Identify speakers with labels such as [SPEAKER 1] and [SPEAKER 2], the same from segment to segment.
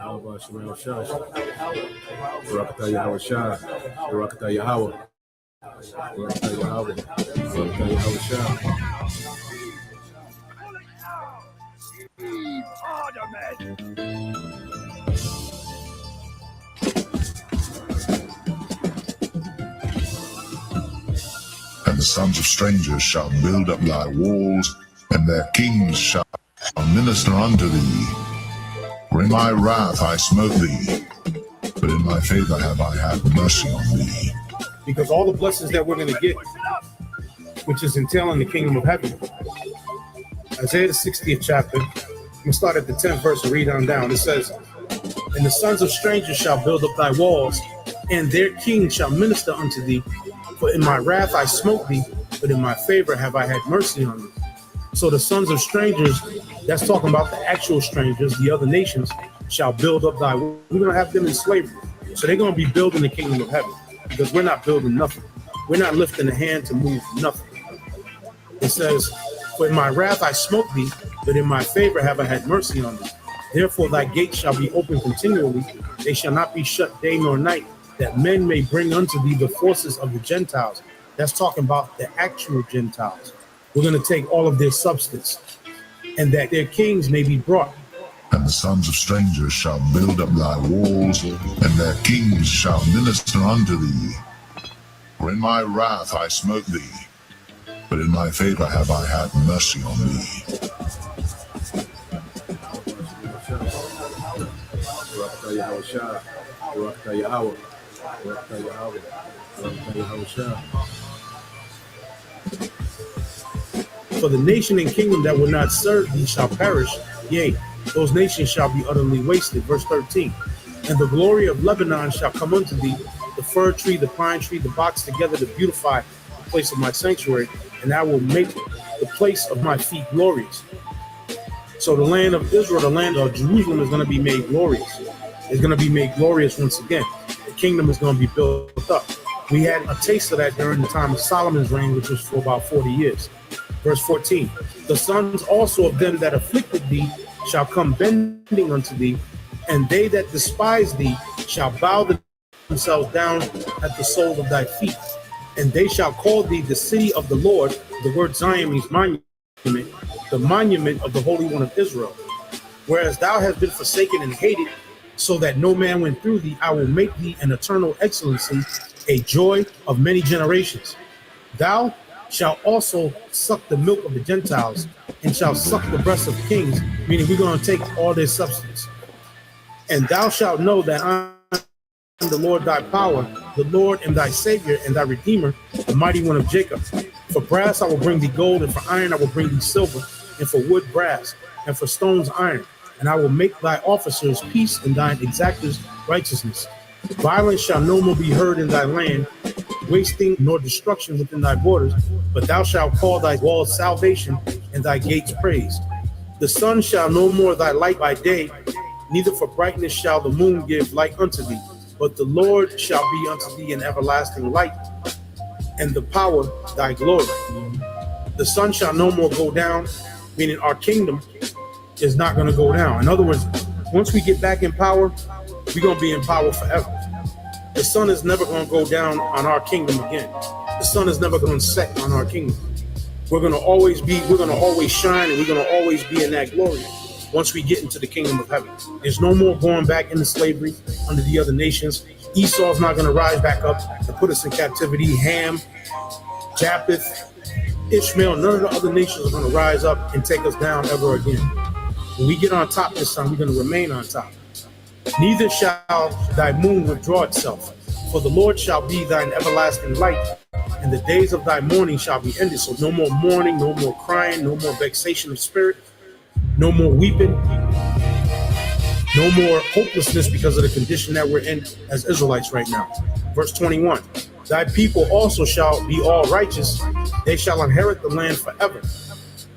[SPEAKER 1] Alaba Shemel Shah, Barakatah Yahweh Shah, Barakatah Yahweh, Barakatah Yahweh, Barakatah Yahweh Shah.
[SPEAKER 2] And the sons of strangers shall build up thy walls, and their kings shall minister unto thee. For in my wrath I smote thee, but in my favor have I had mercy on thee.
[SPEAKER 3] Because all the blessings that we're going to get, which is entailing the kingdom of heaven. Isaiah the 60th chapter, I'm going to start at the 10th verse and read on down. It says, and the sons of strangers shall build up thy walls, and their kings shall minister unto thee. For in my wrath I smote thee, but in my favor have I had mercy on thee. So the sons of strangers, that's talking about the actual strangers, the other nations, shall build up thy walls. We're going to have them in slavery. So they're going to be building the kingdom of heaven, because we're not building nothing. We're not lifting a hand to move nothing. It says, for in my wrath I smote thee, but in my favor have I had mercy on thee. Therefore thy gates shall be open continually, they shall not be shut day nor night, that men may bring unto thee the forces of the Gentiles. That's talking about the actual Gentiles. We're going to take all of their substance, and that their kings may be brought.
[SPEAKER 2] And the sons of strangers shall build up thy walls, and their kings shall minister unto thee. For in my wrath I smote thee, but in my favor have I had mercy on thee.
[SPEAKER 1] Barakatah Yahweh Shah, Barakatah Yahweh, Barakatah Yahweh, Barakatah Yahweh Shah.
[SPEAKER 3] For the nation and kingdom that will not serve thee shall perish, yea, those nations shall be utterly wasted. Verse 13. And the glory of Lebanon shall come unto thee, the fir tree, the pine tree, the box together to beautify the place of my sanctuary, and I will make the place of my feet glorious. So the land of Israel, the land of Jerusalem, is going to be made glorious. It's going to be made glorious once again. The kingdom is going to be built up. We had a taste of that during the time of Solomon's reign, which was for about 40 years. Verse 14, the sons also of them that afflicted thee shall come bending unto thee, and they that despise thee shall bow themselves down at the sole of thy feet. And they shall call thee the city of the Lord. The word Zion means monument, the monument of the Holy One of Israel. Whereas thou hast been forsaken and hated, so that no man went through thee, I will make thee an eternal excellency, a joy of many generations. Thou shall also suck the milk of the Gentiles, and shall suck the breast of kings, meaning we're going to take all their substance. And thou shalt know that I am the Lord thy power, the Lord and thy Savior and thy Redeemer, the mighty one of Jacob. For brass I will bring thee gold, and for iron I will bring thee silver, and for wood brass, and for stones iron. And I will make thy officers peace, and thine exactors righteousness. Violence shall no more be heard in thy land, wasting nor destruction within thy borders, but thou shalt call thy walls salvation, and thy gates praise. The sun shall no more thy light by day, neither for brightness shall the moon give light unto thee, but the Lord shall be unto thee an everlasting light, and the power thy glory. The sun shall no more go down, meaning our kingdom is not going to go down. In other words, once we get back in power, we're going to be in power forever. The sun is never going to go down on our kingdom again. The sun is never going to set on our kingdom. We're going to always shine, and we're going to always be in that glory once we get into the kingdom of heaven. There's no more going back into slavery under the other nations. Esau's not going to rise back up and put us in captivity. Ham, Japheth, Ishmael, none of the other nations are going to rise up and take us down ever again. When we get on top this time, we're going to remain on top. Neither shall thy moon withdraw itself, for the Lord shall be thine everlasting light, and the days of thy mourning shall be ended. So no more mourning, no more crying, no more vexation of spirit, no more weeping, no more hopelessness because of the condition that we're in as Israelites right now. Verse 21, thy people also shall be all righteous, they shall inherit the land forever.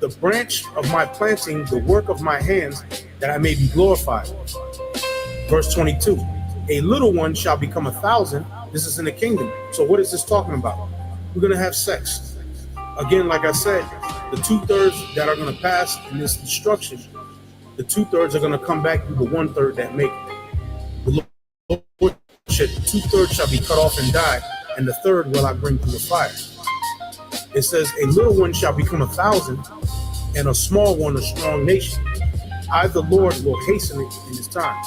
[SPEAKER 3] The branch of my planting, the work of my hands, that I may be glorified. Verse 22, a little one shall become 1,000. This is in the kingdom. So what is this talking about? We're going to have sex. Again, like I said, the 2/3 that are going to pass in this destruction, the 2/3 are going to come back to the 1/3 that make it. 2/3 shall be cut off and die, and the third will I bring through the fire. It says, a little one shall become 1,000, and a small one a strong nation. I, the Lord, will hasten it in his time.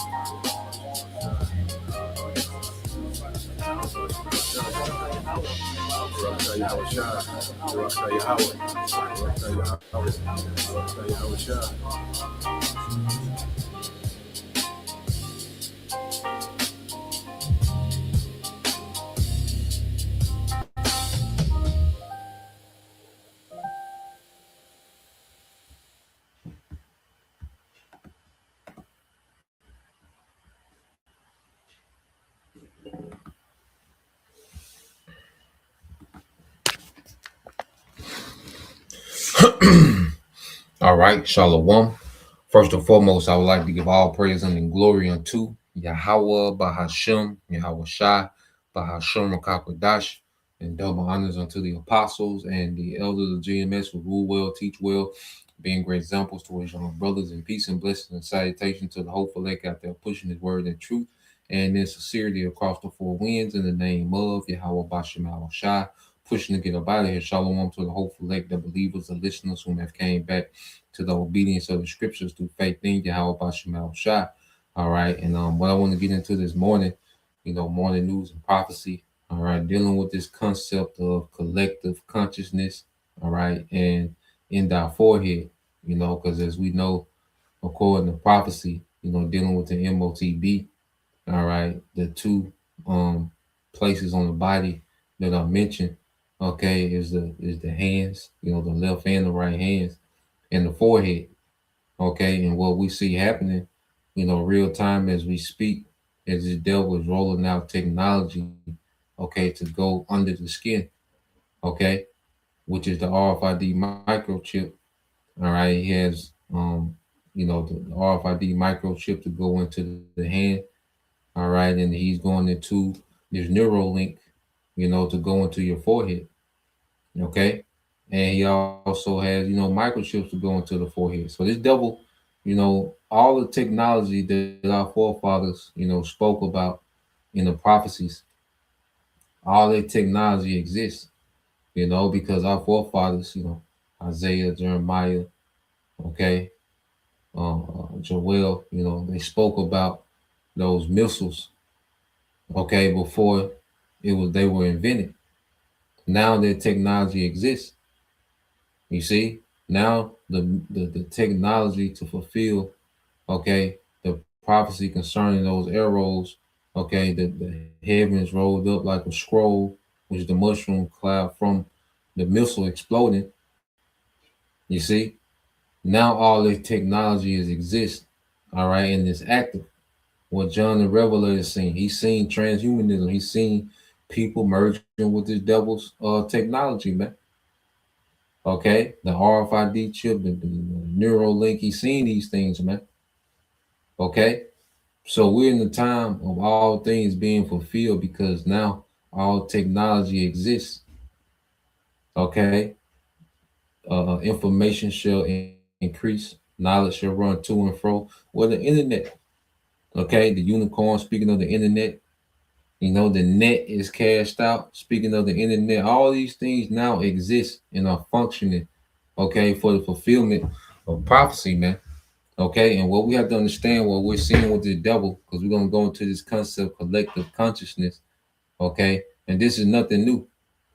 [SPEAKER 4] All right, Shalom. First and foremost, I would like to give all praise and glory unto Yahweh Bahashem, Yahweh Shai, Bahashem Rakakwadash, and double honors unto the apostles and the elders of GMS who rule well, teach well, being great examples to his young brothers, in peace and blessings and salutation to the hopeful elect out there pushing his word and truth and in sincerity across the four winds in the name of Yahweh Bashem Yahweh Shai. Pushing to get up out of here. Shalom to the hopeful elect, the believers, the listeners whom have came back to the obedience of the scriptures through faith in Yahweh Bashem Shai. All right. And what I want to get into this morning, morning news and prophecy. All right. Dealing with this concept of collective consciousness. All right. And in thy forehead, because as we know, according to prophecy, dealing with the MOTB. All right. The two places on the body that I mentioned. Okay, is the hands, the left and the right hands, and the forehead. Okay, and what we see happening, real time as we speak, as this devil is rolling out technology, okay, to go under the skin, okay, which is the RFID microchip. All right, he has the RFID microchip to go into the hand. All right, and he's going into this Neuralink, to go into your forehead. Okay. And he also has, microchips to go into the forehead. So this devil, all the technology that our forefathers, spoke about in the prophecies, all that technology exists, because our forefathers, Isaiah, Jeremiah, okay, Joel, they spoke about those missiles, okay, before they were invented. Now that technology exists, you see, now the technology to fulfill, okay, the prophecy concerning those arrows, okay, the heavens rolled up like a scroll, which is the mushroom cloud from the missile exploding. You see, now all this technology exists, all right, and it's active. What John the Revelator is seeing, he's seen transhumanism, he's seen people merging with this devil's technology, man. Okay, the RFID chip, the Neuralink, he's seen these things, man. Okay, so we're in the time of all things being fulfilled because now all technology exists. Okay, information shall increase, knowledge shall run to and fro. Well, the internet, okay, the unicorn, speaking of the internet, the net is cashed out. Speaking of the internet, all these things now exist and are functioning, okay, for the fulfillment of prophecy, man. Okay, and what we have to understand, what we're seeing with the devil, because we're going to go into this concept of collective consciousness, okay, and this is nothing new.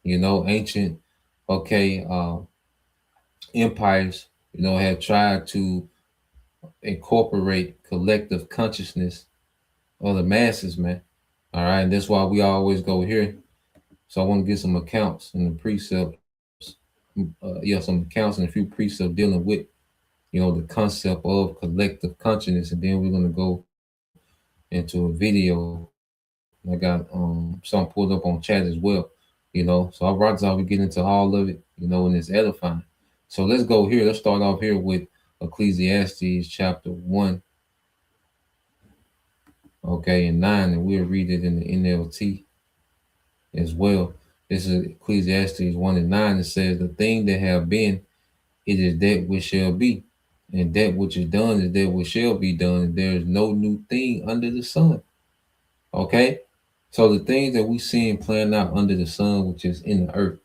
[SPEAKER 4] Ancient, okay, empires, have tried to incorporate collective consciousness of the masses, man. All right, and that's why we always go here. So I want to get some accounts and the precepts, some accounts and a few precepts dealing with, the concept of collective consciousness, and then we're going to go into a video. I got some pulled up on chat as well, So I brought out we get into all of it, and it's edifying. So let's go here. Let's start off here with Ecclesiastes chapter 1. Okay, and 9, and we'll read it in the NLT as well. This is Ecclesiastes 1 and 9. It says, the thing that have been, it is that which shall be, and that which is done is that which shall be done, and there is no new thing under the sun. Okay, So the things that we seeing playing out under the sun, which is in the earth,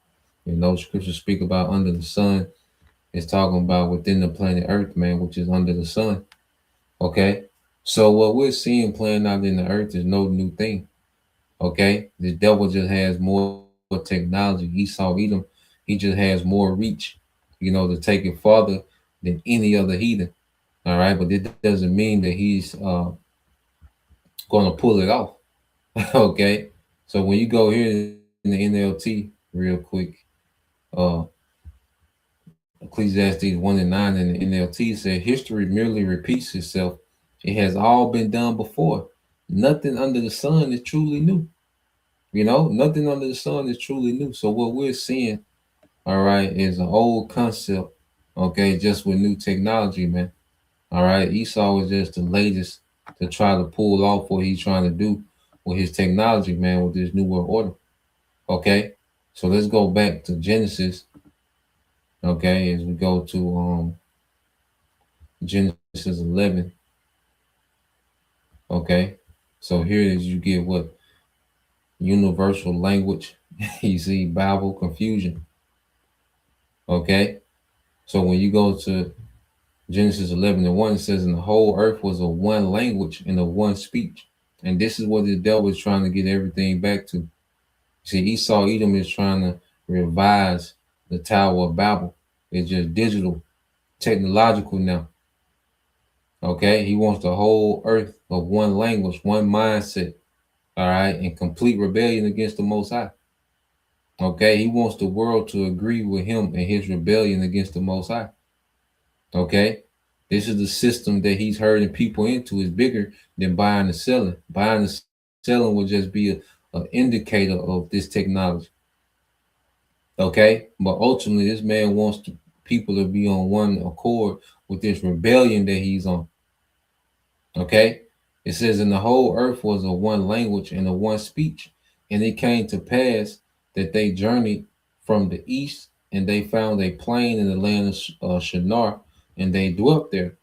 [SPEAKER 4] scriptures speak about under the sun. It's talking about within the planet Earth, man, which is under the sun. Okay. So what we're seeing playing out in the earth is no new thing. Okay. The devil just has more technology. Esau Edom, he just has more reach, to take it farther than any other heathen. All right. But it doesn't mean that he's going to pull it off. Okay. So when you go here in the NLT real quick, Ecclesiastes 1 and 9 in the NLT said, history merely repeats itself. It has all been done before. Nothing under the sun is truly new. Nothing under the sun is truly new. So what we're seeing, all right, is an old concept, okay, just with new technology, man. All right. Esau is just the latest to try to pull off what he's trying to do with his technology, man, with this new world order. Okay. So let's go back to Genesis. Okay, as we go to Genesis 11. Okay, so here is you get what? Universal language. You see Bible confusion. Okay, so when you go to Genesis 11 and 1, it says, and the whole earth was a one language and a one speech. And this is what the devil is trying to get everything back to. See, Esau Edom is trying to revise the Tower of Babel. It's just digital, technological now. Okay, he wants the whole earth of one language, one mindset, all right, in complete rebellion against the Most High. Okay, he wants the world to agree with him in his rebellion against the Most High. Okay, this is the system that he's herding people into. Is bigger than buying and selling. Buying and selling will just be an indicator of this technology. Okay, but ultimately, this man wants people to be on one accord with this rebellion that he's on. Okay, it says, and the whole earth was a one language and a one speech. And it came to pass that they journeyed from the east, and they found a plain in the land of Shinar, and they dwelt there.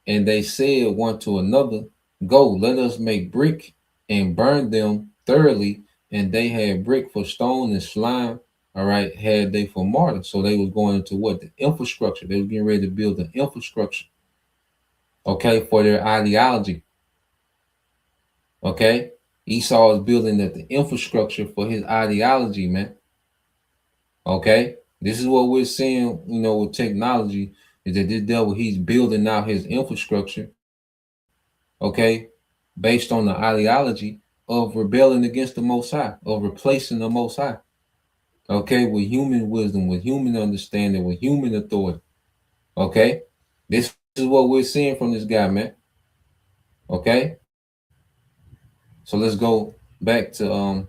[SPEAKER 4] And they said one to another, go, let us make brick and burn them thoroughly. And they had brick for stone and slime, all right, had they for mortar. So they was going into what? The infrastructure. They were getting ready to build an infrastructure, okay, for their ideology. Okay, Esau is building the infrastructure for his ideology, man. Okay, this is what we're seeing, with technology, is that this devil, he's building out his infrastructure, okay, based on the ideology of rebelling against the Most High, of replacing the Most High, okay, with human wisdom, with human understanding, with human authority. Okay, this is what we're seeing from this guy, man. Okay, so let's go back to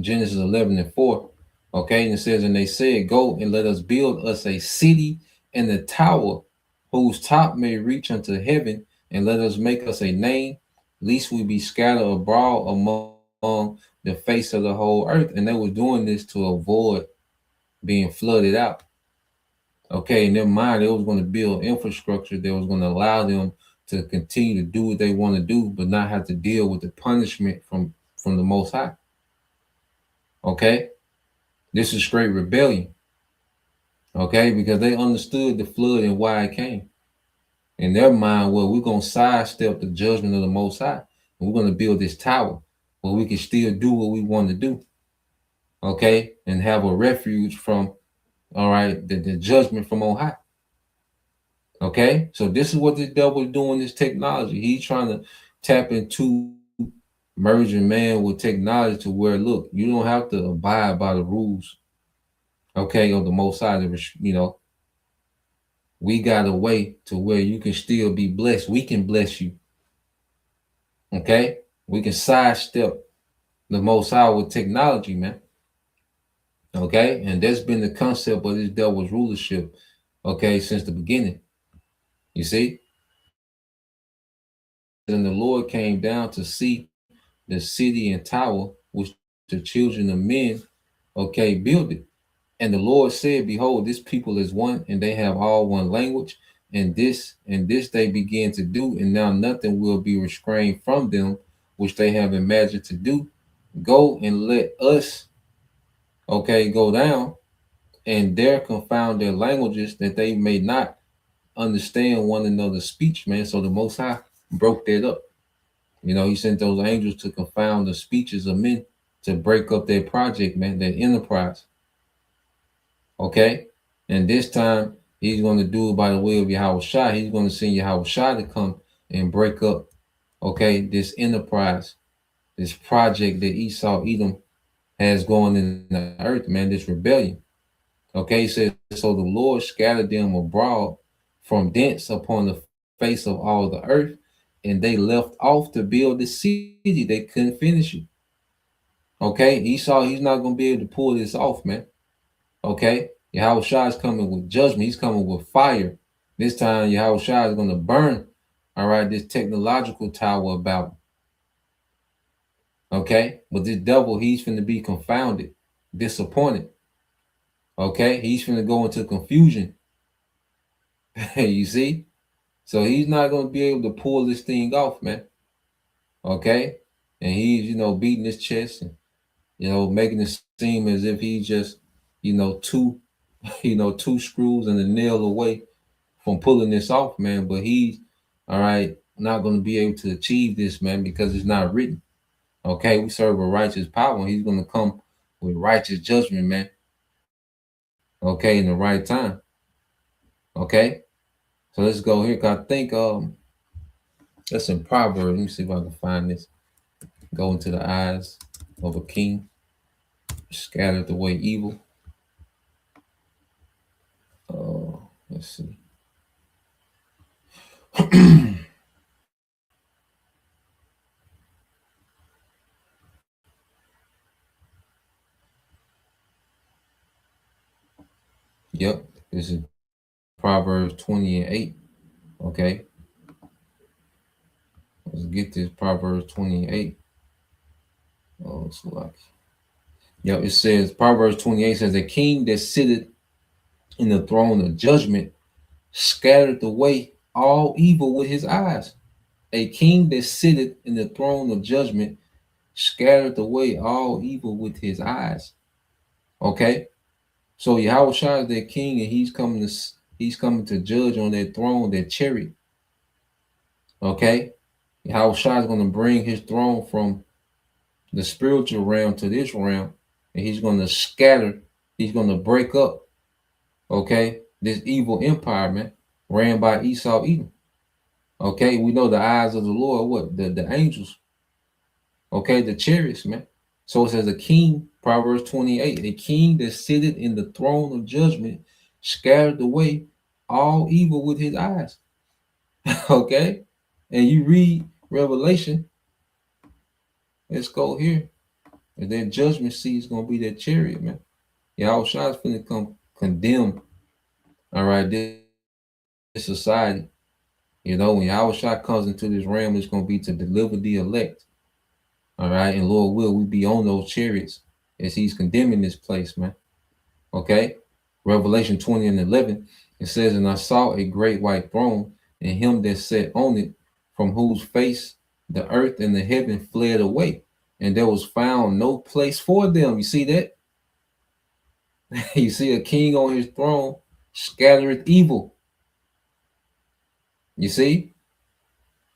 [SPEAKER 4] Genesis 11 and 4. Okay, and it says, and they said, go and let us build us a city and a tower whose top may reach unto heaven, and let us make us a name, lest we be scattered abroad among the face of the whole earth. And they were doing this to avoid being flooded out. Okay, in their mind, they was going to build infrastructure that was going to allow them to continue to do what they want to do, but not have to deal with the punishment from the Most High. Okay, this is straight rebellion. Okay, because they understood the flood and why it came. In their mind, well, we're going to sidestep the judgment of the Most High, and we're going to build this tower where we can still do what we want to do. Okay, and have a refuge from, all right, the judgment from on high. Okay, so this is what the devil is doing, this technology. He's trying to tap into merging man with technology to where, look, you don't have to abide by the rules, okay, of the Most High. We got a way to where you can still be blessed. We can bless you. Okay, we can sidestep the Most High with technology, man. Okay, and that's been the concept of this devil's rulership, okay, since the beginning. You see? And the Lord came down to see the city and tower which the children of men, okay, build it. And the Lord said, behold, this people is one, and they have all one language, and this they begin to do, and now nothing will be restrained from them which they have imagined to do, go and let us, okay, go down and there confound their languages that they may not understand one another's speech, man. So the Most High broke that up. You know, he sent those angels to confound the speeches of men to break up their project, man, their enterprise. Okay? And this time, he's going to do it by the way of Yahweh Shai. He's going to send Yahweh Shai to come and break up, okay, this enterprise, this project that Esau Edom has going in the earth, man, this rebellion. Okay, he says, so the Lord scattered them abroad from thence upon the face of all the earth, and they left off to build the city. They couldn't finish it. Okay, Esau, he's not going to be able to pull this off, man. Okay, Yahweh Shai is coming with judgment. He's coming with fire. This time, Yahweh Shai is going to burn, all right, this technological tower about. Okay, but this devil, he's going to be confounded, disappointed. Okay, he's going to go into confusion. You see? So he's not going to be able to pull this thing off, man. Okay? And he's, you know, beating his chest and, you know, making it seem as if he's just, you know, two screws and a nail away from pulling this off, man. But he's, all right, not going to be able to achieve this, man, because it's not written. Okay? We serve a righteous power, and he's going to come with righteous judgment, man. Okay? In the right time. Okay? So let's go here. Cause I think that's in Proverbs. Let me see if I can find this. Go into the eyes of a king, scattered away evil. Let's see. Yep, this is Proverbs 20:8. Okay. Let's get this Proverbs 20:8. Oh, it's like, yep, it says Proverbs 28 says, a king that sitteth in the throne of judgment scattered away all evil with his eyes. A king that sitteth in the throne of judgment scattered away all evil with his eyes. Okay, so Yahweh Shai is their king, and he's coming to judge on their throne, their chariot. Okay, Yahweh Shai is going to bring his throne from the spiritual realm to this realm, and he's going to scatter. He's going to break up. Okay, this evil empire, man, ran by Esau Edom. Okay, we know the eyes of the Lord, what? The angels. Okay, the chariots, man. So it says a king, Proverbs 28, a king that sitteth in the throne of judgment, scattered away all evil with his eyes. Okay, and you read Revelation. Let's go here. And that judgment seat is going to be that chariot, man. Yahweh Shai is going to come condemn, all right, this society. You know, when Yahweh Shai comes into this realm, it's going to be to deliver the elect. All right, and Lord will we be on those chariots as he's condemning this place, man. Okay, Revelation 20:11, it says, and I saw a great white throne, and him that sat on it, from whose face the earth and the heaven fled away, and there was found no place for them. You see that? You see a king on his throne scattereth evil. You see?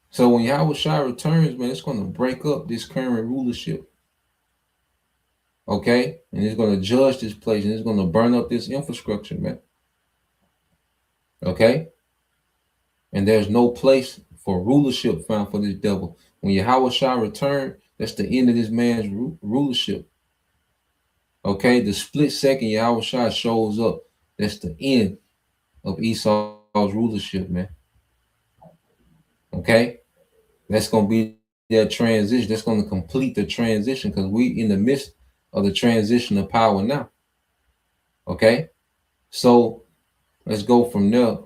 [SPEAKER 4] So when Yahweh Shai returns, man, it's going to break up this current rulership. Okay? And it's going to judge this place, and it's going to burn up this infrastructure, man. Okay? And there's no place for rulership found for this devil. When Yahweh Shai returns, that's the end of this man's rulership. Okay? The split second Yahweh Shai shows up, that's the end of Esau's rulership, man. Okay? That's going to be that transition. That's going to complete the transition, because we in the midst of the transition of power now. Okay? So let's go from there.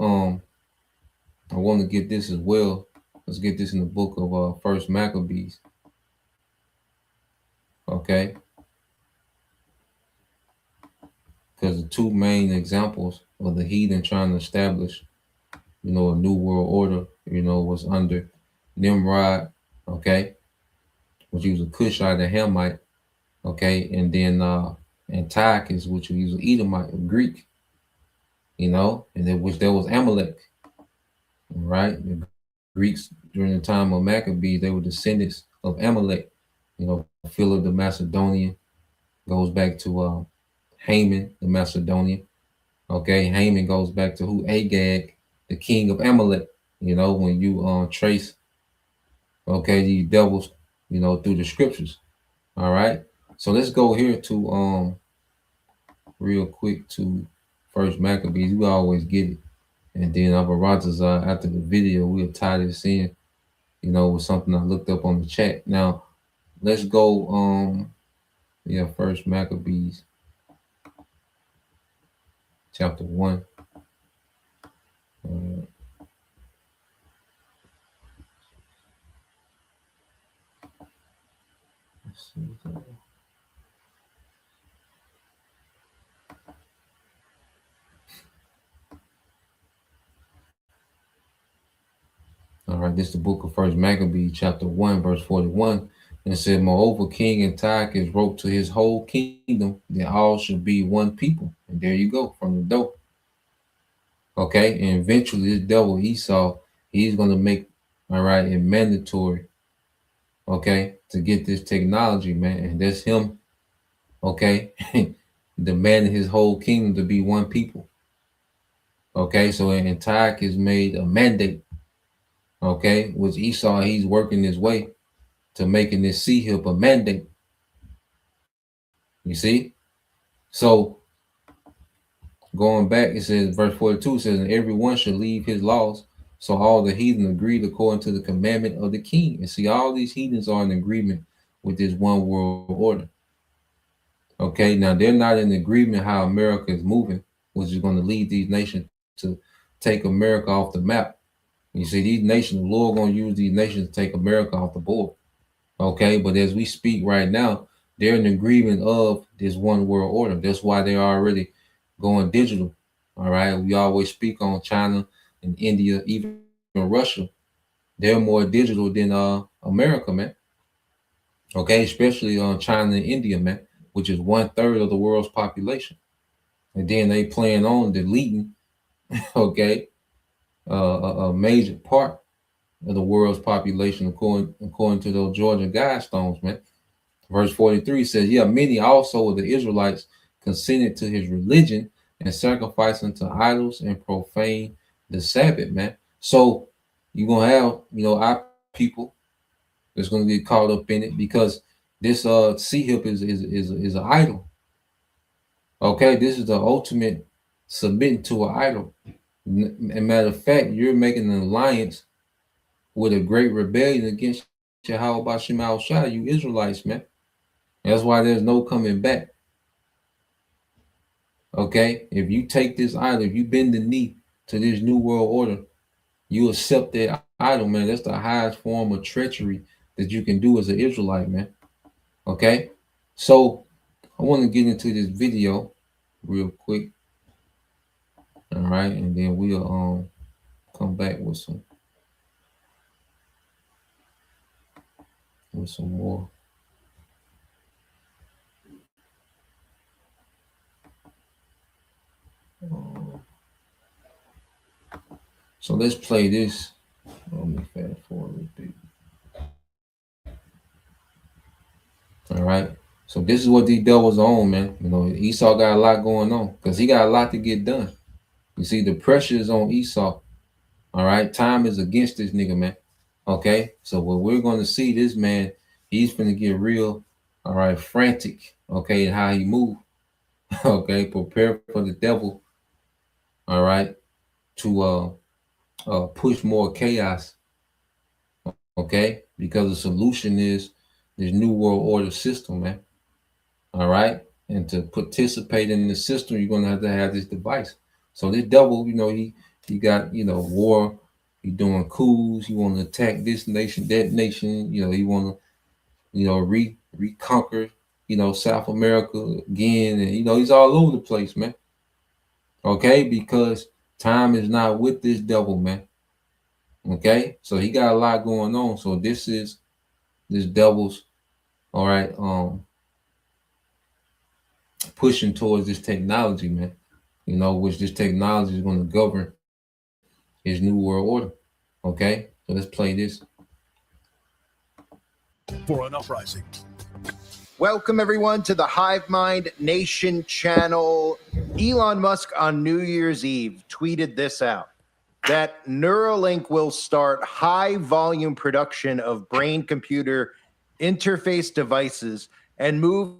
[SPEAKER 4] I want to get this as well. Let's get this in the book of First Maccabees. Okay? Because the two main examples of the heathen trying to establish, you know, a new world order, you know, was under Nimrod, okay? which was a Cushite, a Hamite, okay, and then Antiochus, which was an Edomite, a Greek, you know, and then which there was Amalek, right? The Greeks during the time of Maccabees, they were descendants of Amalek. You know, Philip the Macedonian goes back to Haman the Macedonian. Okay, Haman goes back to who? Agag, the king of Amalek. You know, when you trace, okay, these devils, you know, through the scriptures. All right. So let's go here to real quick to First Maccabees. We always get it. And then Abaratazar, after the video, we'll tie this in, you know, with something I looked up on the chat. Now, let's go, First Maccabees, chapter 1. Let's see. All right, this is the book of First Maccabees, chapter 1, verse 41. And it said, moreover, King Antiochus wrote to his whole kingdom that all should be one people. And there you go, from the door. Okay, and eventually this devil Esau, he's going to make, all right, it mandatory, okay, to get this technology, man. And that's him, okay, demanding his whole kingdom to be one people. Okay, so Antiochus made a mandate, okay, which Esau, he's working his way to making this C-hip a mandate. You see? So going back, it says, verse 42 says, and everyone should leave his laws. So all the heathen agreed according to the commandment of the king. And see, all these heathens are in agreement with this one world order. Okay, now they're not in agreement how America is moving, which is going to lead these nations to take America off the map. You see, these nations, the Lord going to use these nations to take America off the board. Okay, but as we speak right now, they're in agreement of this one world order. That's why they're already going digital. All right, we always speak on China and India, even Russia. They're more digital than America, man. Okay, especially on China and India, man, which is 1/3 of the world's population. And then they plan on deleting, okay, a major part of the world's population according to those Georgia Guidestones, man. Verse 43 says, yeah, many also of the Israelites consented to his religion and sacrificed unto idols and profane the Sabbath, man. So you're going to have, you know, our people that's going to get caught up in it because this C-hip is an idol. Okay, this is the ultimate submitting to an idol. As matter of fact, you're making an alliance with a great rebellion against Yahweh Shema Shai, you Israelites, man. That's why there's no coming back. Okay, if you take this idol, if you bend the knee to this new world order, you accept that idol, man. That's the highest form of treachery that you can do as an Israelite, man. Okay, so I want to get into this video real quick. All right, and then we'll come back with some more. So let's play this. Let me fast forward a little bit. All right. So this is what these devils are on, man. You know, Esau got a lot going on because he got a lot to get done. You see, the pressure is on Esau. All right. Time is against this nigga, man. Okay. So what we're going to see, this man, he's going to get real, all right, frantic. Okay. And how he move. Okay. Prepare for the devil. All right. To push more chaos. Okay. Because the solution is this new world order system, man. All right. And to participate in the system, you're going to have this device. So this devil, you know, he got, you know, war. He doing coups. He want to attack this nation, that nation. You know, he want to, you know, reconquer, you know, South America again. And, you know, he's all over the place, man. Okay. Because time is not with this devil, man. Okay. So he got a lot going on. So this is this devil's All right, pushing towards this technology, man. You know, which this technology is going to govern his new world order. Okay, so let's play this.
[SPEAKER 5] For an uprising.
[SPEAKER 6] Welcome, everyone, to the Hive Mind Nation channel. Elon Musk on New Year's Eve tweeted this out, that Neuralink will start high-volume production of brain-computer interface devices and move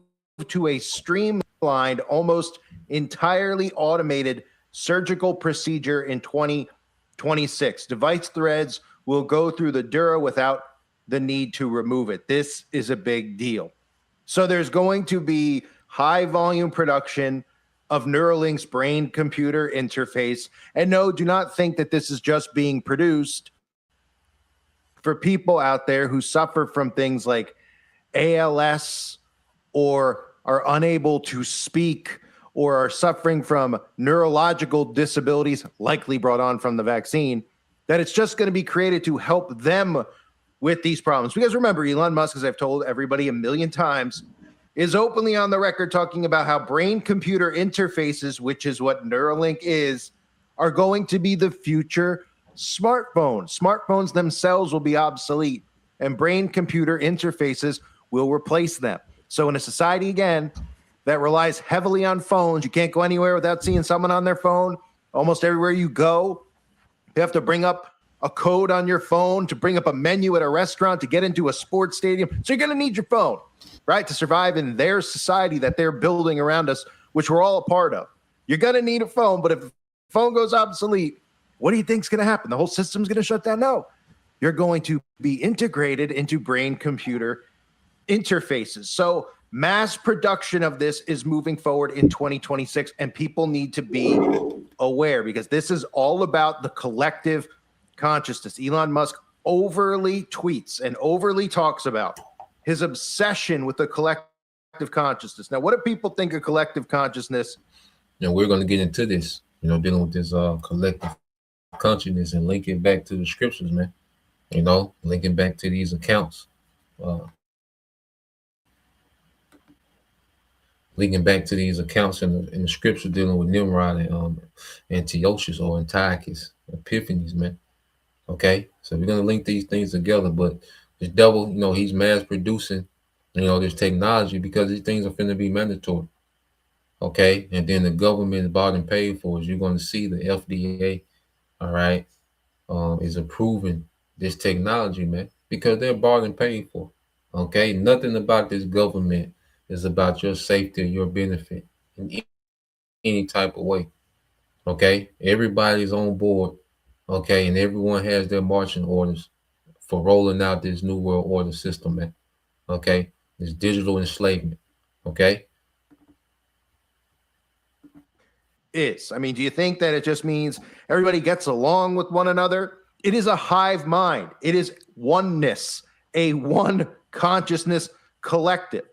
[SPEAKER 6] to a streamlined, almost entirely automated surgical procedure in 2026. Device threads will go through the dura without the need to remove it. This is a big deal. So there's going to be high volume production of Neuralink's brain computer interface. And no, do not think that this is just being produced for people out there who suffer from things like ALS or are unable to speak or are suffering from neurological disabilities, likely brought on from the vaccine, that it's just going to be created to help them with these problems. Because remember, Elon Musk, as I've told everybody a million times, is openly on the record talking about how brain-computer interfaces, which is what Neuralink is, are going to be the future smartphones. Smartphones themselves will be obsolete, and brain-computer interfaces will replace them. So in a society, again, that relies heavily on phones, you can't go anywhere without seeing someone on their phone. Almost everywhere you go, you have to bring up a code on your phone, to bring up a menu at a restaurant, to get into a sports stadium. So you're going to need your phone, right, to survive in their society that they're building around us, which we're all a part of. You're going to need a phone, but if the phone goes obsolete, what do you think is going to happen? The whole system's going to shut down? No. You're going to be integrated into brain-computer interfaces. So mass production of this is moving forward in 2026, and people need to be aware because this is all about the collective consciousness. Elon Musk overly tweets and overly talks about his obsession with the collective consciousness. Now, what do people think of collective consciousness?
[SPEAKER 4] And we're going to get into this, you know, dealing with this collective consciousness and link it back to the scriptures, man. You know, linking back to these accounts. Linking back to these accounts in the scripture dealing with Nimrod and Antiochus or Antiochus, Epiphanes, man. Okay, so we're gonna link these things together, but this devil, you know, he's mass producing, you know, this technology because these things are finna be mandatory. Okay, and then the government is bought and paid for. As you're going to see, the FDA, all right, is approving this technology, man, because they're bought and paid for. Okay, nothing about this government is about your safety or your benefit in any type of way. Okay, everybody's on board. Okay, and everyone has their marching orders for rolling out this new world order system, man. Okay, this digital enslavement. Okay.
[SPEAKER 6] I mean, do you think that it just means everybody gets along with one another? It is a hive mind. It is oneness, a one consciousness collective.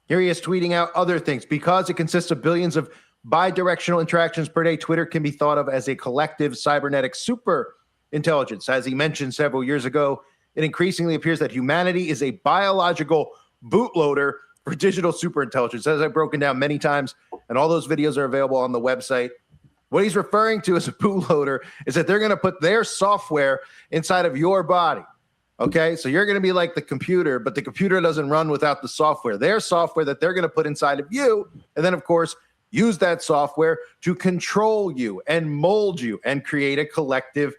[SPEAKER 6] Here he is tweeting out other things. Because it consists of billions of bidirectional interactions per day, Twitter can be thought of as a collective cybernetic super intelligence. As he mentioned several years ago, it increasingly appears that humanity is a biological bootloader for digital super intelligence. As I've broken down many times, and all those videos are available on the website. What he's referring to as a bootloader is that they're going to put their software inside of your body. Okay, so you're going to be like the computer, but the computer doesn't run without the software. Their software that they're going to put inside of you, and then, of course, use that software to control you and mold you and create a collective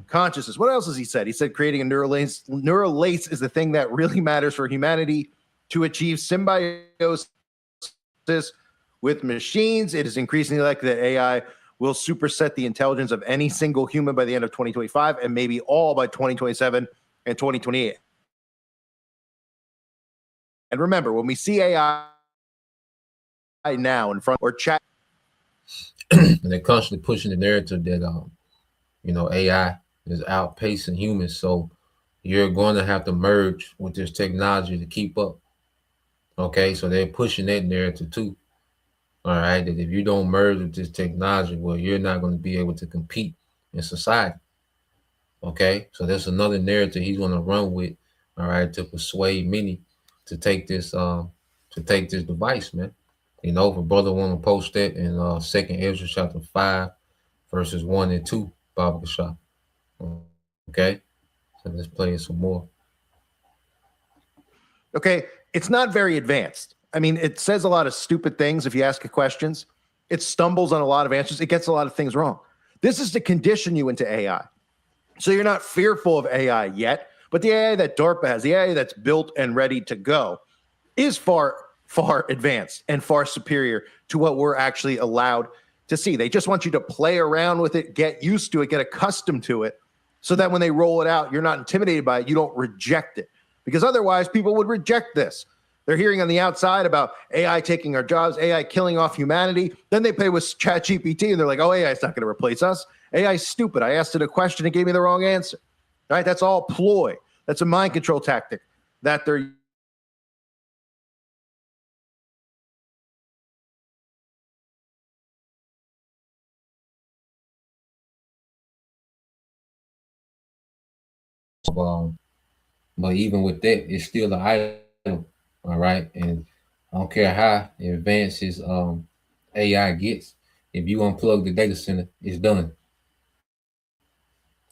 [SPEAKER 6] consciousness. What else has he said? He said creating a neural lace is the thing that really matters for humanity to achieve symbiosis with machines. It is increasingly likely that AI will superset the intelligence of any single human by the end of 2025 and maybe all by 2027 and 2028. And remember, when we see AI now in front or chat,
[SPEAKER 4] and they're constantly pushing the narrative that you know, AI is outpacing humans, so you're going to have to merge with this technology to keep up. Okay, so they're pushing that narrative too. All right, that if you don't merge with this technology, well, you're not going to be able to compete in society. Okay, so that's another narrative he's going to run with, all right, to persuade many, take this device, man. You know, if a brother want to post that in 2nd Ezra chapter 5, verses 1 and 2, Baba Kashaf. Okay, so let's play some more.
[SPEAKER 6] Okay, it's not very advanced. I mean, it says a lot of stupid things if you ask it questions. It stumbles on a lot of answers. It gets a lot of things wrong. This is to condition you into AI. So you're not fearful of AI yet, but the AI that DARPA has, the AI that's built and ready to go, is far, far advanced and far superior to what we're actually allowed to see. They just want you to play around with it, get used to it, get accustomed to it, so that when they roll it out, you're not intimidated by it. You don't reject it. Because otherwise, people would reject this. They're hearing on the outside about AI taking our jobs, AI killing off humanity. Then they play with ChatGPT and they're like, oh, AI is not going to replace us. AI is stupid. I asked it a question and gave me the wrong answer. All right? That's all ploy. That's a mind control tactic that they're
[SPEAKER 4] But even with that, it's still an item, all right? And I don't care how advanced his AI gets. If you unplug the data center, it's done.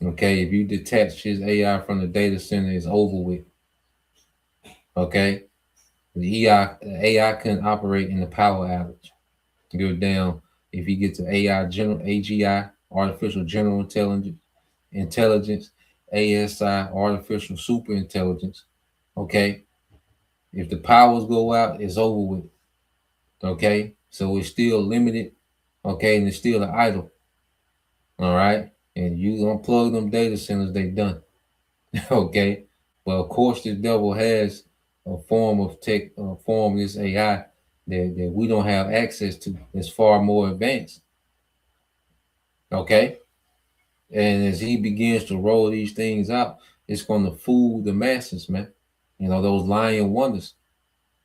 [SPEAKER 4] Okay, if you detach his AI from the data center, it's over with. Okay, the AI can operate in the power outage. Go down if you get to AGI, artificial general intelligence, ASI, artificial super intelligence. Okay, if the powers go out, it's over with. Okay, so it's still limited. Okay, and it's still an idle. All right, and you unplug them data centers, they done. Okay, well, of course, the devil has a form of tech, form of this AI that we don't have access to. It's far more advanced. Okay, and as he begins to roll these things out, it's going to fool the masses, man. You know, those lying wonders.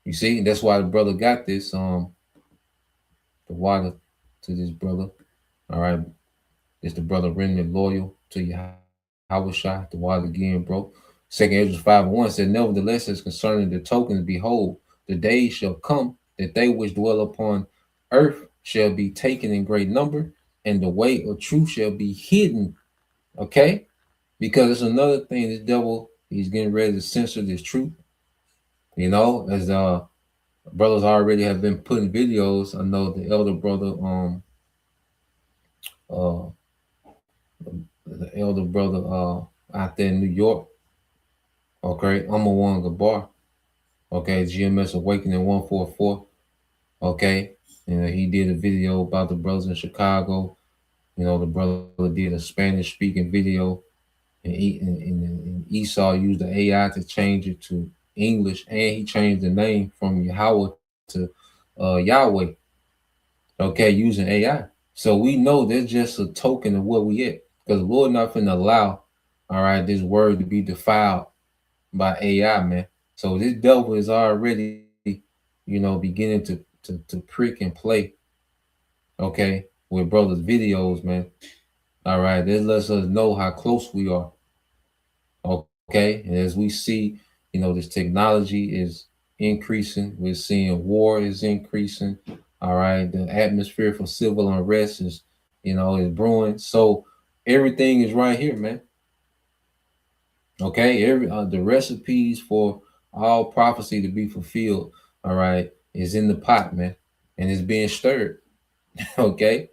[SPEAKER 4] You see, that's why the brother got this the water to this brother. All right, it's the brother Remnant loyal to Yahweh Shah, the water again, bro. 2nd Ezra 5:1 said, nevertheless, as concerning the tokens, behold, the days shall come that they which dwell upon earth shall be taken in great number, and the way of truth shall be hidden. Okay, because it's another thing. This devil, he's getting ready to censor this truth. You know, as brothers already have been putting videos. I know the elder brother, the elder brother out there in New York. Okay, One Gabar. Okay, GMS Awakening 144. Okay, and he did a video about the brothers in Chicago. You know, the brother did a Spanish speaking video, and Esau used the AI to change it to English, and he changed the name from Yahweh to Yahweh. Okay, using AI. So we know that's just a token of where we at, because the Lord not finna allow, all right, this word to be defiled by AI, man. So this devil is already, you know, beginning to prick and play, okay, with brothers' videos, man. All right, this lets us know how close we are. Okay, and as we see, you know, this technology is increasing. We're seeing war is increasing. All right, the atmosphere for civil unrest is, you know, is brewing. So everything is right here, man. Okay, the recipes for all prophecy to be fulfilled, all right, is in the pot, man, and it's being stirred. Okay,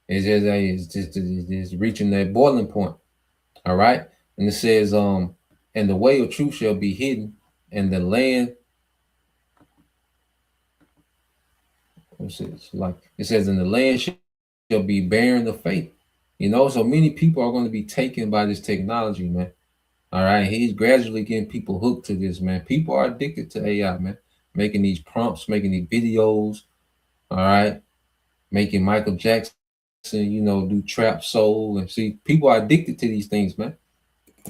[SPEAKER 4] it's reaching that boiling point. All right, and it says, and the way of truth shall be hidden, and the land. It says, and the land shall be barren of faith. You know, so many people are going to be taken by this technology, man. All right, he's gradually getting people hooked to this, man. People are addicted to AI, man. Making these prompts, making these videos, all right, making Michael Jackson, you know, do trap soul, and see, people are addicted to these things, man.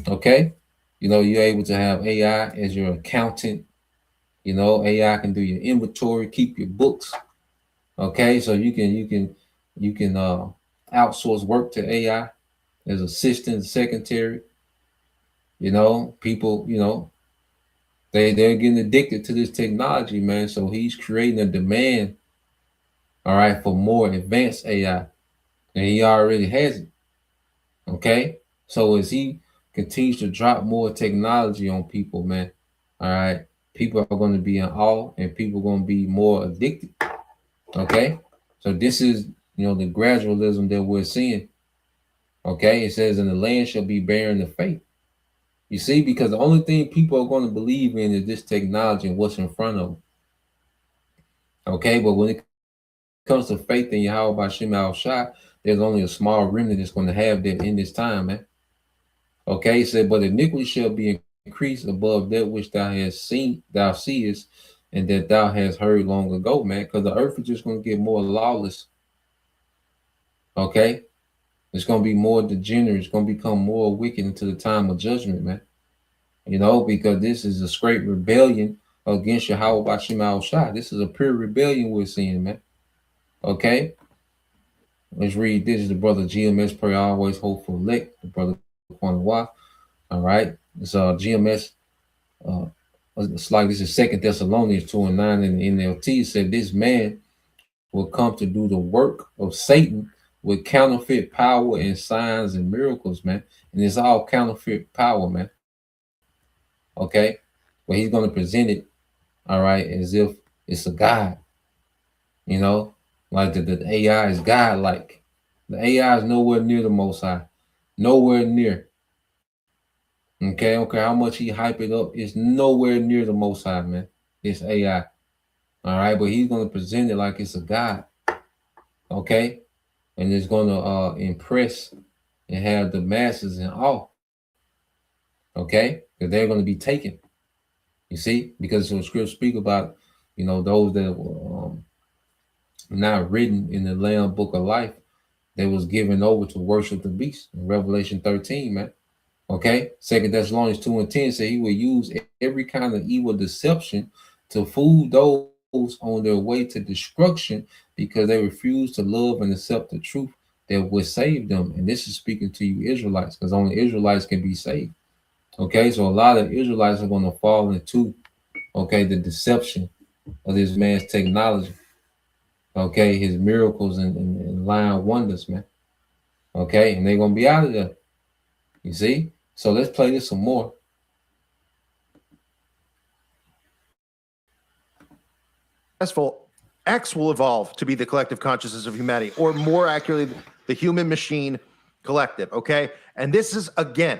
[SPEAKER 4] Okay, you know, you're able to have AI as your accountant. You know, AI can do your inventory, keep your books. Okay, so you can outsource work to AI as assistant, secretary. You know, people, you know, They're getting addicted to this technology, man. So he's creating a demand, all right, for more advanced AI, and he already has it. Okay, so as he continues to drop more technology on people, man, all right, people are going to be in awe, and people are going to be more addicted. Okay, so this is the gradualism that we're seeing. Okay, it says, "And the land shall be barren the faith." You see, because the only thing people are going to believe in is this technology and what's in front of them. Okay, but when it comes to faith in Yahweh Bashim Al Shah, there's only a small remnant that's going to have that in this time, man. Okay, he said, "But iniquity shall be increased above that which thou seest, and that thou hast heard long ago," man, because the earth is just going to get more lawless. Okay, it's going to be more degenerate. It's going to become more wicked until the time of judgment, man. Because this is a straight rebellion against Yahweh Bashim Al Shah. This is a pure rebellion we're seeing, man. Okay, let's read this. The brother GMS pray always hope for elect. The brother Kwanawa. All right, it's GMS. It's like this is 2 Thessalonians 2:9 in the NLT. Said this man will come to do the work of Satan with counterfeit power and signs and miracles, man. And it's all counterfeit power, man. Okay, but he's going to present it, all right, as if it's a God, like the AI is God-like. The AI is nowhere near the Most High, nowhere near. Okay, how much he hype it up, it's nowhere near the Most High, man. It's AI, all right, but he's going to present it like it's a God, okay, and it's going to impress and have the masses in awe, okay, because they're going to be taken. You see, because the scripture speak about, those that were not written in the Lamb Book of Life, they was given over to worship the beast in Revelation 13, man. Okay, 2 Thessalonians 2:10 say he will use every kind of evil deception to fool those on their way to destruction because they refuse to love and accept the truth that will save them. And this is speaking to you Israelites, because only Israelites can be saved. Okay, so a lot of Israelites are going to fall into, the deception of this man's technology. Okay, his miracles and lying wonders, man. Okay, and they're going to be out of there. You see? So let's play this some more.
[SPEAKER 6] X will evolve to be the collective consciousness of humanity, or more accurately, the human machine collective. Okay, and this is, again,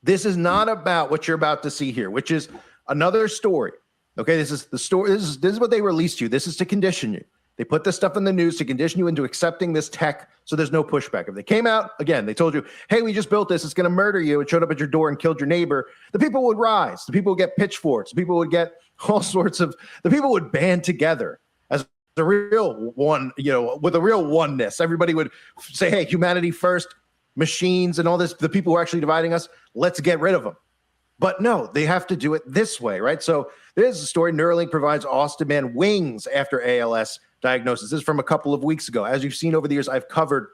[SPEAKER 6] this is not about what you're about to see here, which is another story. Okay, this is the story. This is what they released you. This is to condition you. They put this stuff in the news to condition you into accepting this tech so there's no pushback. If they came out, again, they told you, hey, we just built this, it's going to murder you. It showed up at your door and killed your neighbor. The people would rise. The people would get pitchforks. The people would get all sorts of, the people would band together as the real one, with a real oneness. Everybody would say, hey, humanity first, machines and all this, the people who are actually dividing us, let's get rid of them. But no, they have to do it this way, right? So there's a story. Neuralink provides Austin man wings after ALS diagnosis. This is from a couple of weeks ago. As you've seen over the years, I've covered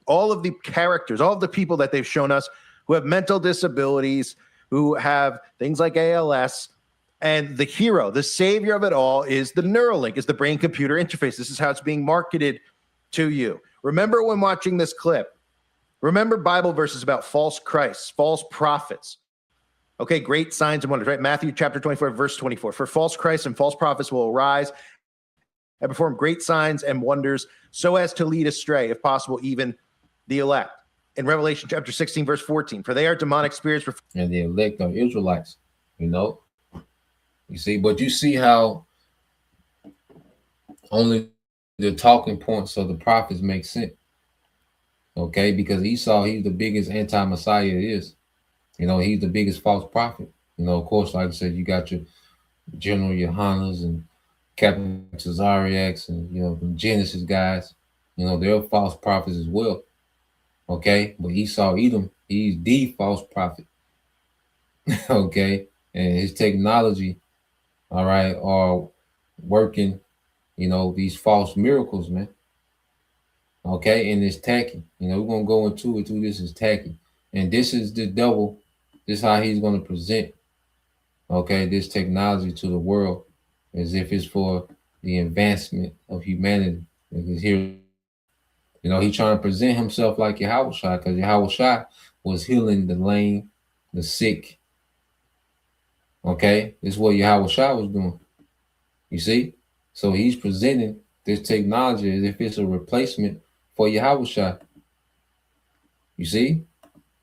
[SPEAKER 6] all of the characters, all of the people that they've shown us who have mental disabilities, who have things like ALS. And the hero, the savior of it all is the Neuralink, is the brain-computer interface. This is how it's being marketed to you. Remember when watching this clip, remember Bible verses about false Christs, false prophets. Okay, great signs and wonders, right? Matthew chapter 24, verse 24. For false Christs and false prophets will arise and perform great signs and wonders so as to lead astray, if possible, even the elect. In Revelation chapter 16, verse 14, for they are demonic spirits.
[SPEAKER 4] And the elect are Israelites, You see, but you see how only the talking points of the prophets make sense. Okay, because Esau, he's the biggest anti-Messiah is. He's the biggest false prophet. Of course, like I said, you got your General Yohanas and Captain Cesariacs and, the Genesis guys. They're false prophets as well. Okay, but Esau, Edom, he's the false prophet. Okay, and his technology, all right, are working, these false miracles, man. Okay, and it's tacky. We're going to go into it too. This is tacky. And this is the devil. This is how he's going to present, okay, this technology to the world as if it's for the advancement of humanity. Because here, he's trying to present himself like Yahushua, because Yahushua was healing the lame, the sick. Okay, this is what Yahushua was doing. You see? So he's presenting this technology as if it's a replacement for Yahushua. You see?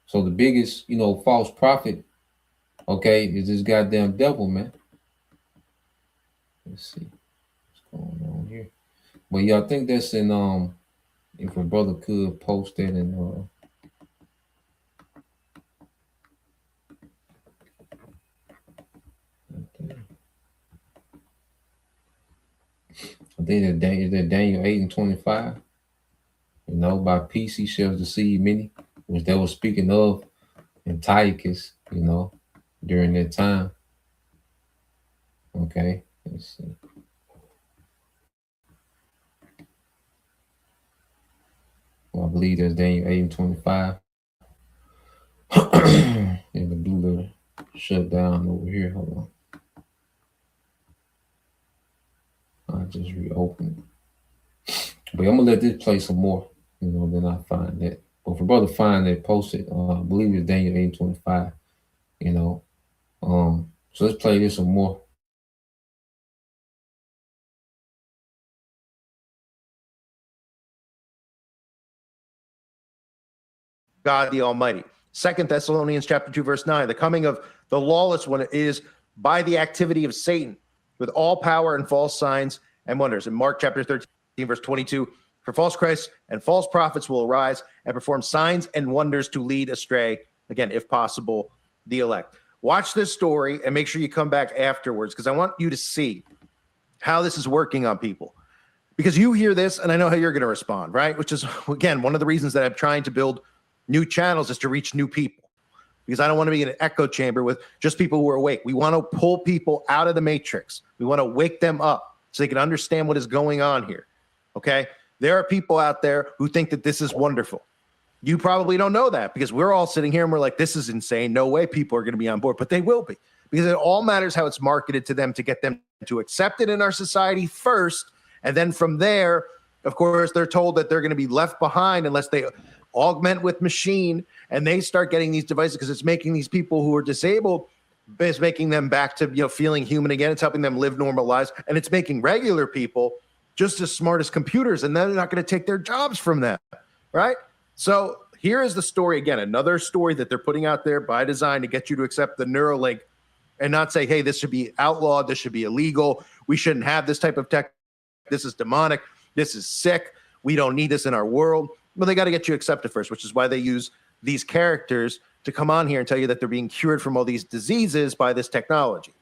[SPEAKER 4] So the biggest, false prophet, okay, is this goddamn devil, man. Let's see what's going on here. But yeah, I think that's in if a brother could post that in I think that Daniel 8:25. By peace he shall deceive many, which they were speaking of Antiochus, during that time. Okay, let's see. Well, I believe that's Daniel 8:25. And the blue letter shut down over here. Hold on. I just reopened it. But I'm gonna let this play some more, then I find that. But if a brother find that, post it. I believe it's Daniel 8:25. So let's play this some more.
[SPEAKER 6] God the Almighty. 2 Thessalonians chapter 2, verse 9, the coming of the lawless one is by the activity of Satan with all power and false signs and wonders. In Mark chapter 13, verse 22, for false Christs and false prophets will arise and perform signs and wonders to lead astray, again, if possible, the elect. Watch this story and make sure you come back afterwards, because I want you to see how this is working on people. Because you hear this, and I know how you're going to respond, right? Which is, again, one of the reasons that I'm trying to build new channels is to reach new people, because I don't want to be in an echo chamber with just people who are awake. We want to pull people out of the matrix. We want to wake them up so they can understand what is going on here. Okay? There are people out there who think that this is wonderful. You probably don't know that, because we're all sitting here and we're like, this is insane. No way people are going to be on board, but they will be, because it all matters how it's marketed to them to get them to accept it in our society first. And then from there, of course, they're told that they're going to be left behind unless they augment with machine, and they start getting these devices, because it's making these people who are disabled, it's making them back to feeling human again. It's helping them live normal lives, and it's making regular people just as smart as computers, and then they're not going to take their jobs from them, right? So here is the story again, another story that they're putting out there by design to get you to accept the Neuralink and not say, hey, this should be outlawed, this should be illegal, we shouldn't have this type of tech, this is demonic, this is sick, we don't need this in our world. Well, they got to get you accepted first, which is why they use these characters to come on here and tell you that they're being cured from all these diseases by this technology.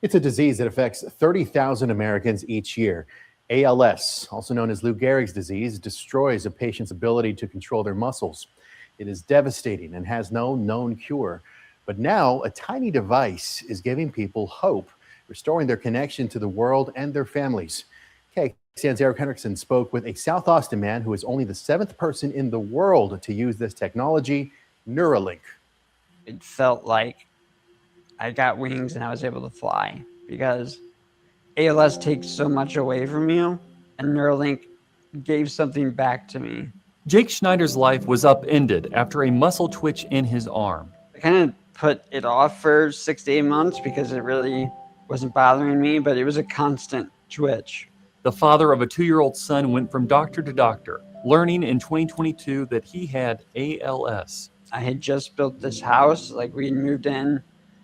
[SPEAKER 5] It's a disease that affects 30,000 Americans each year. ALS, also known as Lou Gehrig's disease, destroys a patient's ability to control their muscles. It is devastating and has no known cure. But now a tiny device is giving people hope, restoring their connection to the world and their families. KXAN's Eric Hendrickson spoke with a South Austin man who is only the 7th person in the world to use this technology, Neuralink.
[SPEAKER 7] It felt like I got wings and I was able to fly, because ALS takes so much away from you, and Neuralink gave something back to me.
[SPEAKER 8] Jake Schneider's life was upended after a muscle twitch in his arm.
[SPEAKER 7] I kind of put it off for 6 to 8 months because it really wasn't bothering me, but it was a constant twitch.
[SPEAKER 8] The father of a 2-year-old son went from doctor to doctor, learning in 2022 that he had ALS.
[SPEAKER 7] I had just built this house, like we had moved in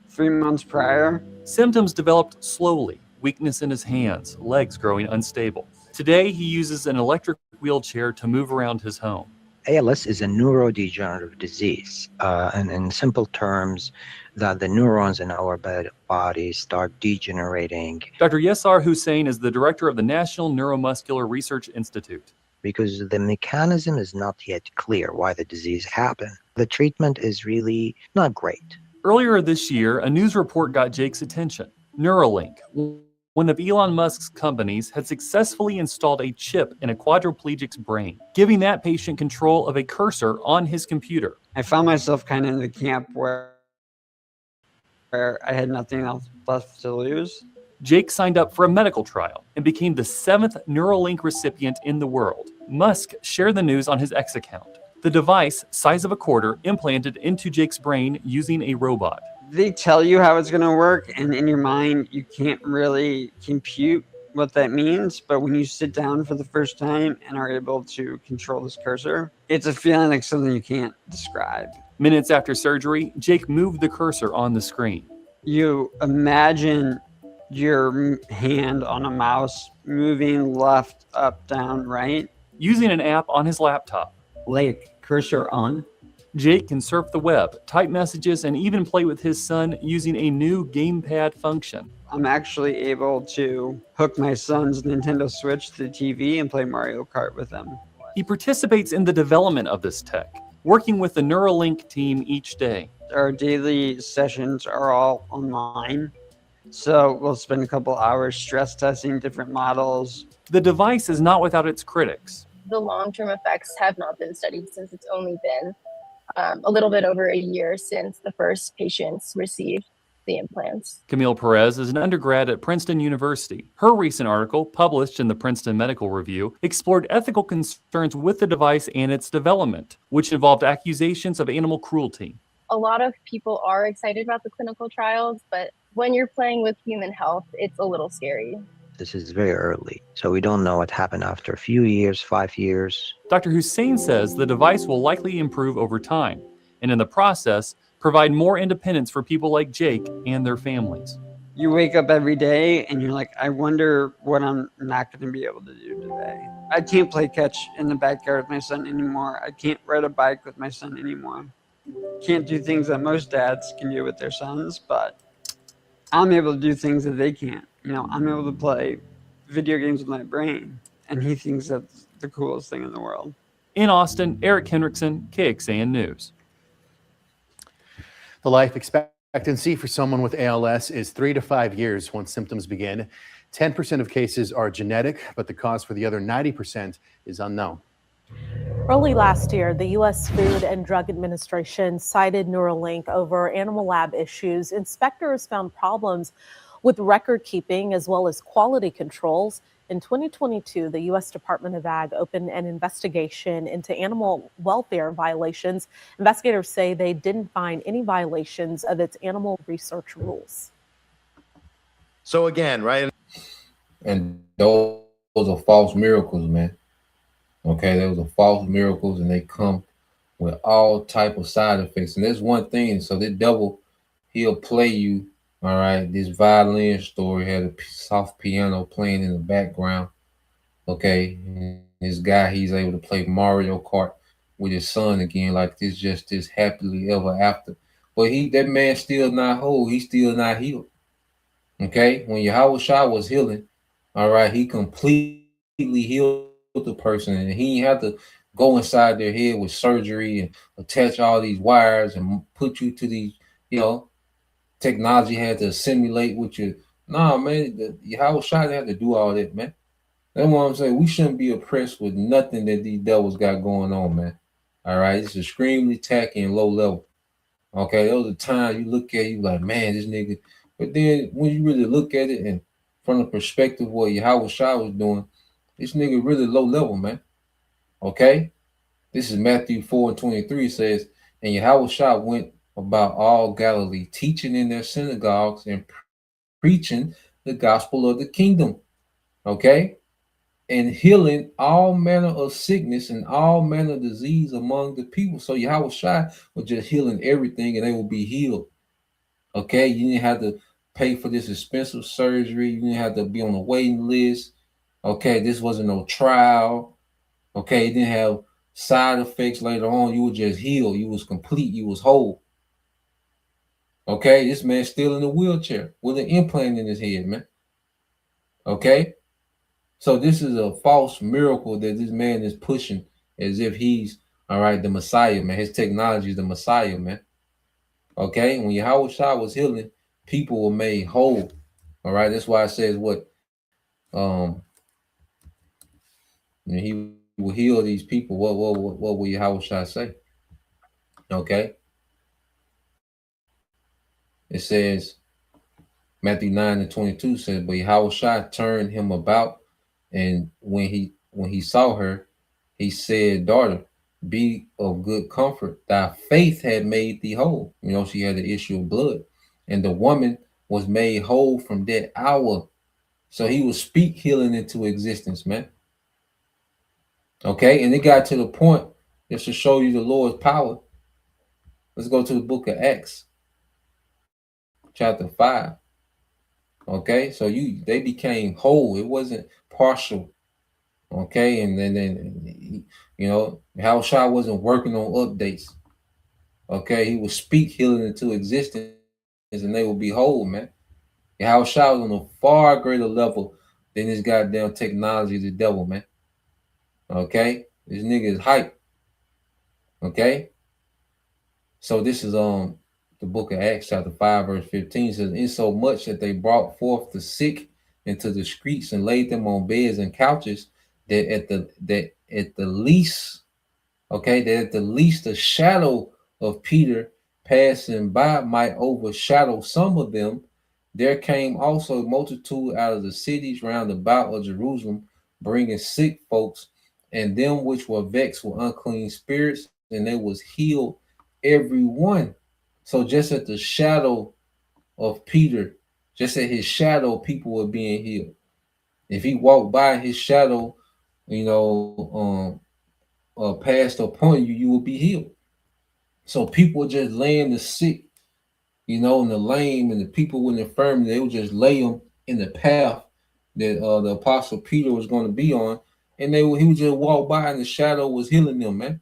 [SPEAKER 7] 3 months prior.
[SPEAKER 8] Symptoms developed slowly, weakness in his hands, legs growing unstable. Today, he uses an electric wheelchair to move around his home.
[SPEAKER 9] ALS is a neurodegenerative disease, and in simple terms, that the neurons in our body start degenerating.
[SPEAKER 8] Dr. Yesar Hussein is the director of the National Neuromuscular Research Institute.
[SPEAKER 9] Because the mechanism is not yet clear why the disease happened. The treatment is really not great.
[SPEAKER 8] Earlier this year, a news report got Jake's attention. Neuralink, one of Elon Musk's companies, had successfully installed a chip in a quadriplegic's brain, giving that patient control of a cursor on his computer.
[SPEAKER 7] I found myself kind of in the camp where where I had nothing else left to lose.
[SPEAKER 8] Jake signed up for a medical trial and became the 7th Neuralink recipient in the world. Musk shared the news on his X account. The device, size of a quarter, implanted into Jake's brain using a robot.
[SPEAKER 7] They tell you how it's going to work, and in your mind, you can't really compute what that means. But when you sit down for the first time and are able to control this cursor, it's a feeling like something you can't describe.
[SPEAKER 8] Minutes after surgery, Jake moved the cursor on the screen.
[SPEAKER 7] You imagine your hand on a mouse moving left, up, down, right.
[SPEAKER 8] Using an app on his laptop,
[SPEAKER 10] Like cursor on.
[SPEAKER 8] Jake can surf the web, type messages, and even play with his son using a new gamepad function.
[SPEAKER 7] I'm actually able to hook my son's Nintendo Switch to the TV and play Mario Kart with him.
[SPEAKER 8] He participates in the development of this tech, working with the Neuralink team each day.
[SPEAKER 7] Our daily sessions are all online, so we'll spend a couple hours stress testing different models.
[SPEAKER 8] The device is not without its critics.
[SPEAKER 11] The long-term effects have not been studied since it's only been a little bit over a year since the first patients received the implants.
[SPEAKER 8] Camille Perez is an undergrad at Princeton University. Her recent article, published in the Princeton Medical Review, explored ethical concerns with the device and its development, which involved accusations of animal cruelty.
[SPEAKER 11] A lot of people are excited about the clinical trials, but when you're playing with human health, it's a little scary.
[SPEAKER 9] This is very early, so we don't know what happened after a few years, 5 years.
[SPEAKER 8] Dr. Hussein says the device will likely improve over time, and in the process, provide more independence for people like Jake and their families.
[SPEAKER 7] You wake up every day and you're like, I wonder what I'm not going to be able to do today. I can't play catch in the backyard with my son anymore. I can't ride a bike with my son anymore. Can't do things that most dads can do with their sons, but I'm able to do things that they can't. You know, I'm able to play video games with my brain, and he thinks that's the coolest thing in the world.
[SPEAKER 8] In Austin, Eric Hendrickson, KXAN News.
[SPEAKER 5] The life expectancy for someone with ALS is 3 to 5 years once symptoms begin. 10% of cases are genetic, but the cause for the other 90% is unknown.
[SPEAKER 12] Early last year, the U.S. Food and Drug Administration cited Neuralink over animal lab issues. Inspectors found problems with record keeping as well as quality controls. In 2022, the U.S. Department of Ag opened an investigation into animal welfare violations. Investigators say they didn't find any violations of its animal research rules.
[SPEAKER 6] So again, right?
[SPEAKER 4] And those are false miracles, man. Okay, those are false miracles, and they come with all type of side effects. And there's one thing. So the devil, he'll play you. All right, this violin story had a soft piano playing in the background. Okay, and this guy, he's able to play Mario Kart with his son again, like this, just this happily ever after. But that man still not whole. He's still not healed. Okay, when Yahweh Shah was healing, all right, he completely healed the person, and he didn't have to go inside their head with surgery and attach all these wires and put you to these, technology had to assimilate with you. Nah, man, Yahweh Shah had to do all that, man. That's what I'm saying. We shouldn't be oppressed with nothing that these devils got going on, man. All right, it's extremely tacky and low level. Okay, those are times you look at you like, man, this nigga. But then when you really look at it and from the perspective of what Yahweh Shah was doing, this nigga really low level, man. Okay, this is Matthew 4:23 says, and Yahweh Shah went about all Galilee, teaching in their synagogues and preaching the gospel of the kingdom, okay, and healing all manner of sickness and all manner of disease among the people. So Yahweh Shai was just healing everything, and they will be healed, okay. You didn't have to pay for this expensive surgery. You didn't have to be on a waiting list, okay. This wasn't no trial, okay. You didn't have side effects later on. You were just healed. You was complete. You was whole. Okay, this man's still in a wheelchair with an implant in his head, man. Okay, so this is a false miracle that this man is pushing as if he's, all right, the Messiah, man. His technology is the Messiah, man. Okay, when Yahweh Shah was healing, people were made whole. All right, that's why it says what? He will heal these people. What will Yahweh Shah say? Okay. It says, Matthew 9:22 says, but Yahushua turned him about, and when he saw her, he said, daughter, be of good comfort. Thy faith had made thee whole. You know, she had the issue of blood, and the woman was made whole from that hour. So he will speak healing into existence, man. Okay, and it got to the point just to show you the Lord's power. Let's go to the book of Acts, chapter 5. Okay, so they became whole. It wasn't partial. Okay, and then you know, Yahushua wasn't working on updates. Okay, he would speak healing into existence, and they will be whole, man. Yahushua was on a far greater level than this goddamn technology, the devil, man. Okay, this nigga is hype. Okay, so this is the book of Acts, chapter 5, verse 15 says, insomuch that they brought forth the sick into the streets and laid them on beds and couches, that at the least the shadow of Peter passing by might overshadow some of them. There came also a multitude out of the cities round about of Jerusalem, bringing sick folks and them which were vexed with unclean spirits, and they was healed every one. So just at the shadow of Peter, just at his shadow, people were being healed. If he walked by his shadow, you know, passed upon you, you will be healed. So people were just laying the sick, you know, and the lame and the people with infirmity, they would just lay them in the path that the apostle Peter was going to be on, and he would just walk by and the shadow was healing them, man.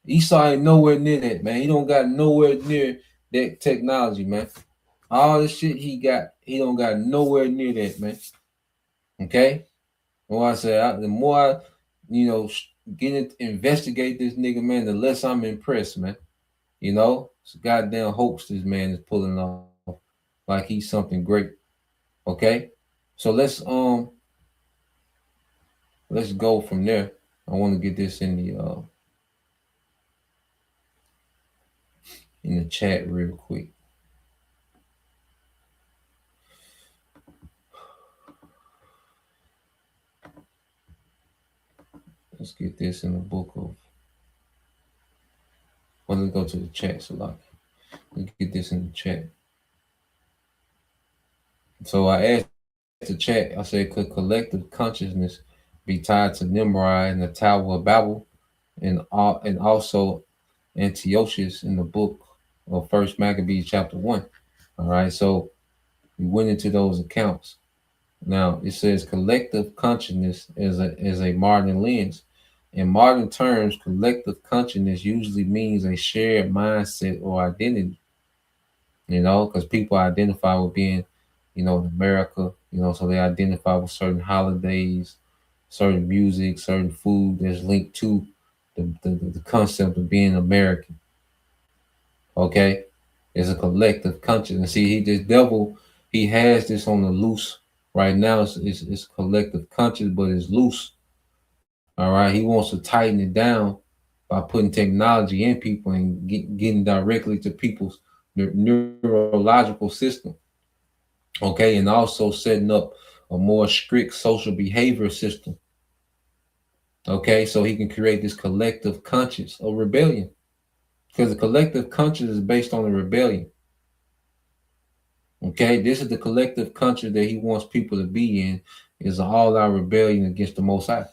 [SPEAKER 4] Esau ain't nowhere near that, man. He don't got nowhere near that technology, man. All the shit he got, he don't got nowhere near that, man. Okay? Well, I said, the more I, you know, investigate this nigga, man, the less I'm impressed, man. You know, it's a goddamn hoax this man is pulling off like he's something great. Okay? So let's go from there. I want to get this in the chat real quick. Let's get this in the book of. Well, let's go to the chat, so like, let's get this in the chat. So I asked the chat, I said, could collective consciousness be tied to Nimrod and the Tower of Babel, and also Antiochus in the book of First Maccabees chapter 1? All right, so we went into those accounts. Now it says collective consciousness is a modern lens. In modern terms, collective consciousness usually means a shared mindset or identity. You know, because people identify with being, you know, in America, you know, so they identify with certain holidays, certain music, certain food that's linked to the concept of being American. Okay, it's a collective consciousness. See, this devil, he has this on the loose right now. It's collective consciousness, but it's loose. All right, he wants to tighten it down by putting technology in people and getting directly to people's neurological system. Okay, and also setting up a more strict social behavior system. Okay, so he can create this collective conscience of rebellion, because the collective conscience is based on the rebellion. Okay, this is the collective conscience that he wants people to be in, is all our rebellion against the Most High.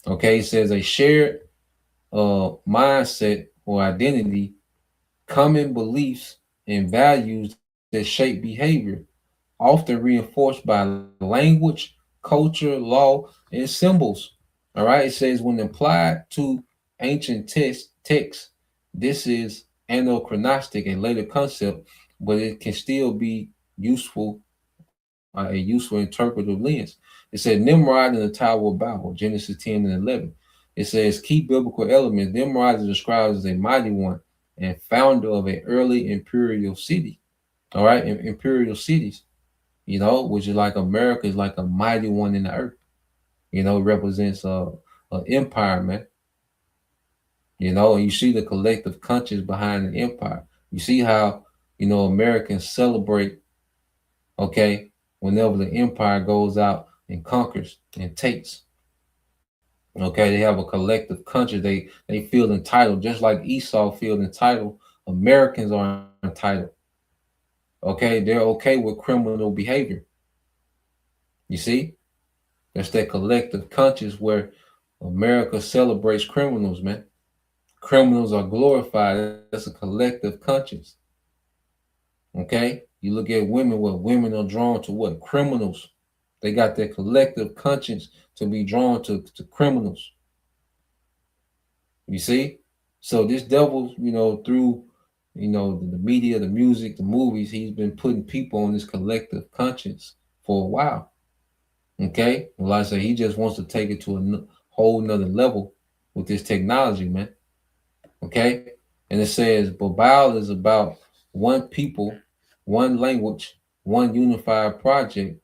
[SPEAKER 4] Okay, it says a shared mindset or identity, common beliefs and values that shape behavior, often reinforced by language, culture, law, and symbols. All right, it says when applied to ancient texts, this is anachronistic, a later concept, but it can still be useful, a useful interpretive lens. It said Nimrod in the Tower of Babel, Genesis 10 and 11. It says key biblical elements. Nimrod is described as a mighty one and founder of an early imperial city. All right, imperial cities, you know, which is like America is like a mighty one in the earth. You know, it represents an empire, man. You know, and you see the collective conscience behind the empire. You see how Americans celebrate, okay, whenever the empire goes out and conquers and takes. Okay, they have a collective country. They feel entitled, just like Esau feels entitled. Americans are entitled. Okay, they're okay with criminal behavior. You see, that's that collective conscience where America celebrates criminals, man. Criminals are glorified. That's a collective conscience. Okay, you look at women. What women are drawn to? What criminals? They got their collective conscience to be drawn to criminals. You see, so this devil, through the media, the music, the movies, he's been putting people on this collective conscience for a while. Okay, well, like I say, he just wants to take it to a whole nother level with this technology, man. Okay, and it says Babel is about one people, one language, one unified project,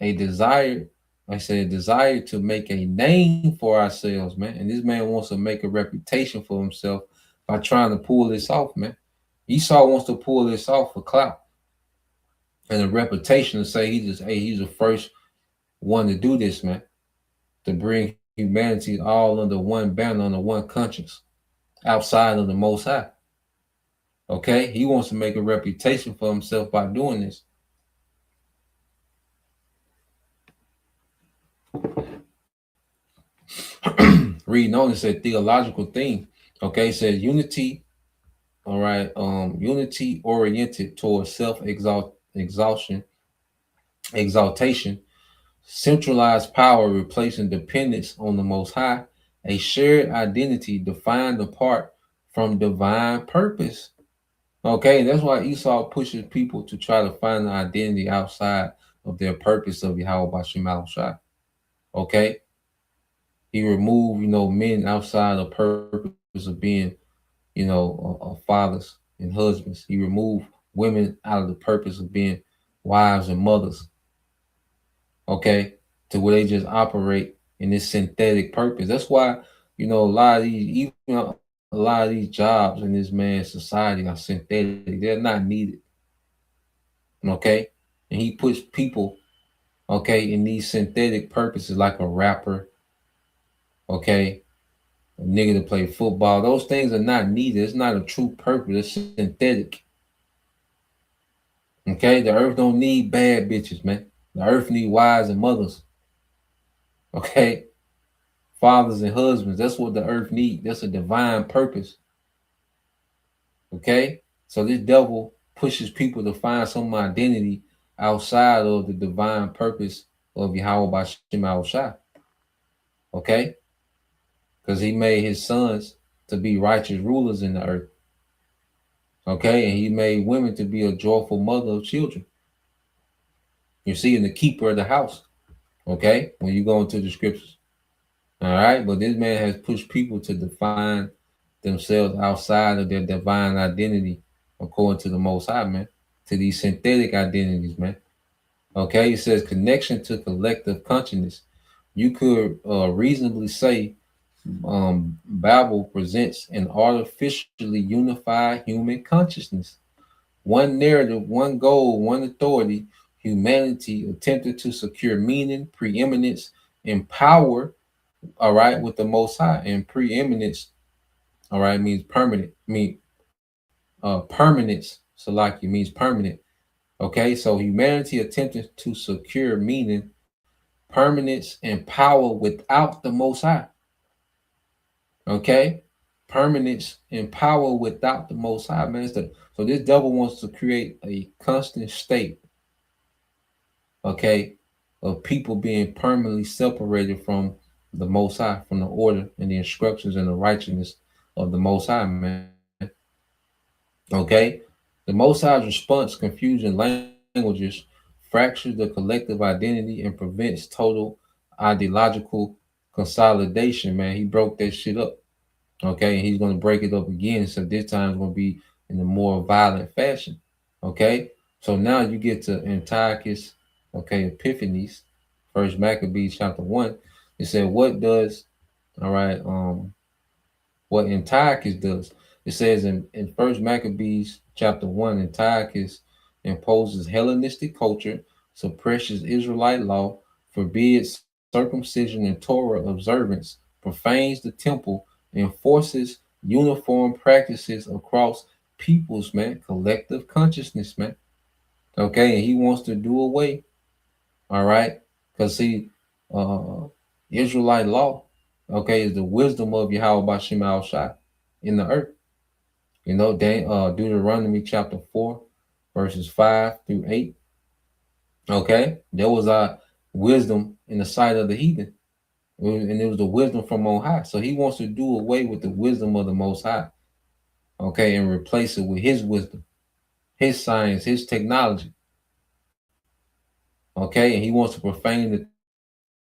[SPEAKER 4] a desire. I said, desire to make a name for ourselves, man. And this man wants to make a reputation for himself by trying to pull this off, man. Esau wants to pull this off for clout and a reputation to say he's the first one to do this, man. To bring humanity all under one banner, under one conscience, outside of the Most High. Okay, he wants to make a reputation for himself by doing this. Reading on, it said theological theme. Okay, it says unity. All right, unity oriented towards exaltation, centralized power replacing dependence on the Most High, a shared identity defined apart from divine purpose. Okay, that's why Esau pushes people to try to find an identity outside of their purpose of Yahweh Bashim Al-Shai. Okay. He removed, men outside the purpose of being, fathers and husbands. He removed women out of the purpose of being wives and mothers. Okay, to where they just operate in this synthetic purpose. That's why, a lot of these jobs in this man's society are synthetic. They're not needed. Okay, and he puts people, okay, in these synthetic purposes like a rapper. Okay, a nigga to play football. Those things are not needed. It's not a true purpose. It's synthetic. Okay, the earth don't need bad bitches, man. The earth need wives and mothers. Okay, fathers and husbands. That's what the earth needs. That's a divine purpose. Okay, so this devil pushes people to find some identity outside of the divine purpose of Yahweh Bashim Al-Shai. Okay, because he made his sons to be righteous rulers in the earth. Okay, and he made women to be a joyful mother of children. You see, in the keeper of the house. Okay, when you go into the scriptures. All right, but this man has pushed people to define themselves outside of their divine identity, according to the Most High, man, to these synthetic identities, man. Okay, it says connection to collective consciousness. You could reasonably say Babel presents an artificially unified human consciousness. One narrative, one goal, one authority. Humanity attempted to secure meaning, preeminence, and power, all right, with the Most High. And preeminence, all right, means permanent. Permanence, Salaki, means permanent. Okay, so humanity attempted to secure meaning, permanence, and power without the Most High. Okay, permanence and power without the Most High, man. So this devil wants to create a constant state, okay, of people being permanently separated from the Most High, from the order and the instructions and the righteousness of the Most High, man. Okay, the Most High's response confusion languages fractures the collective identity and prevents total ideological consolidation, man. He broke that shit up. Okay, and he's going to break it up again. So this time it's going to be in a more violent fashion. Okay, so now you get to Antiochus, okay, Epiphanes, First Maccabees chapter 1. It said, what does, all right, what Antiochus does? It says in First Maccabees chapter 1, Antiochus imposes Hellenistic culture, suppresses Israelite law, forbids circumcision and Torah observance, profanes the temple, enforces uniform practices across peoples, man, collective consciousness, man. Okay, and he wants to do away, all right, because see, Israelite law, okay, is the wisdom of Yahweh Bashim Al Shai in the earth. You know, Deuteronomy chapter 4, verses 5 through 8. Okay, there was our wisdom in the sight of the heathen, and it was the wisdom from on high. So he wants to do away with the wisdom of the Most High, okay, and replace it with his wisdom, his science, his technology. Okay, and he wants to profane the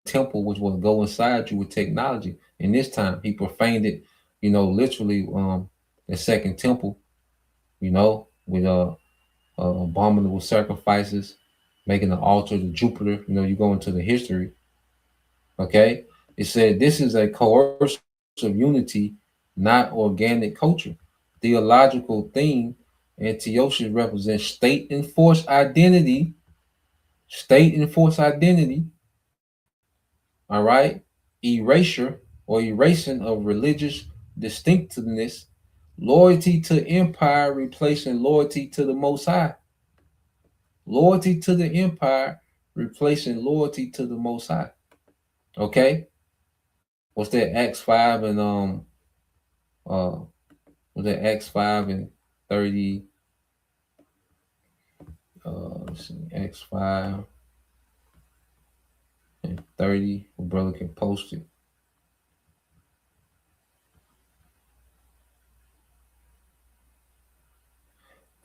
[SPEAKER 4] temple, which will go inside you with technology. And this time he profaned it, you know, literally, the second temple, you know, with abominable sacrifices, making an altar to Jupiter. You know, you go into the history. Okay, it said this is a coercive unity, not organic culture. Theological theme, Antiochus represents state enforced identity. State enforced identity. All right, erasure or erasing of religious distinctiveness, loyalty to empire replacing loyalty to the Most High. Loyalty to the empire replacing loyalty to the Most High. Okay, what's that? Acts 5 and was that Acts 5 and 30? Let's see, Acts 5 and 30. My brother can post it.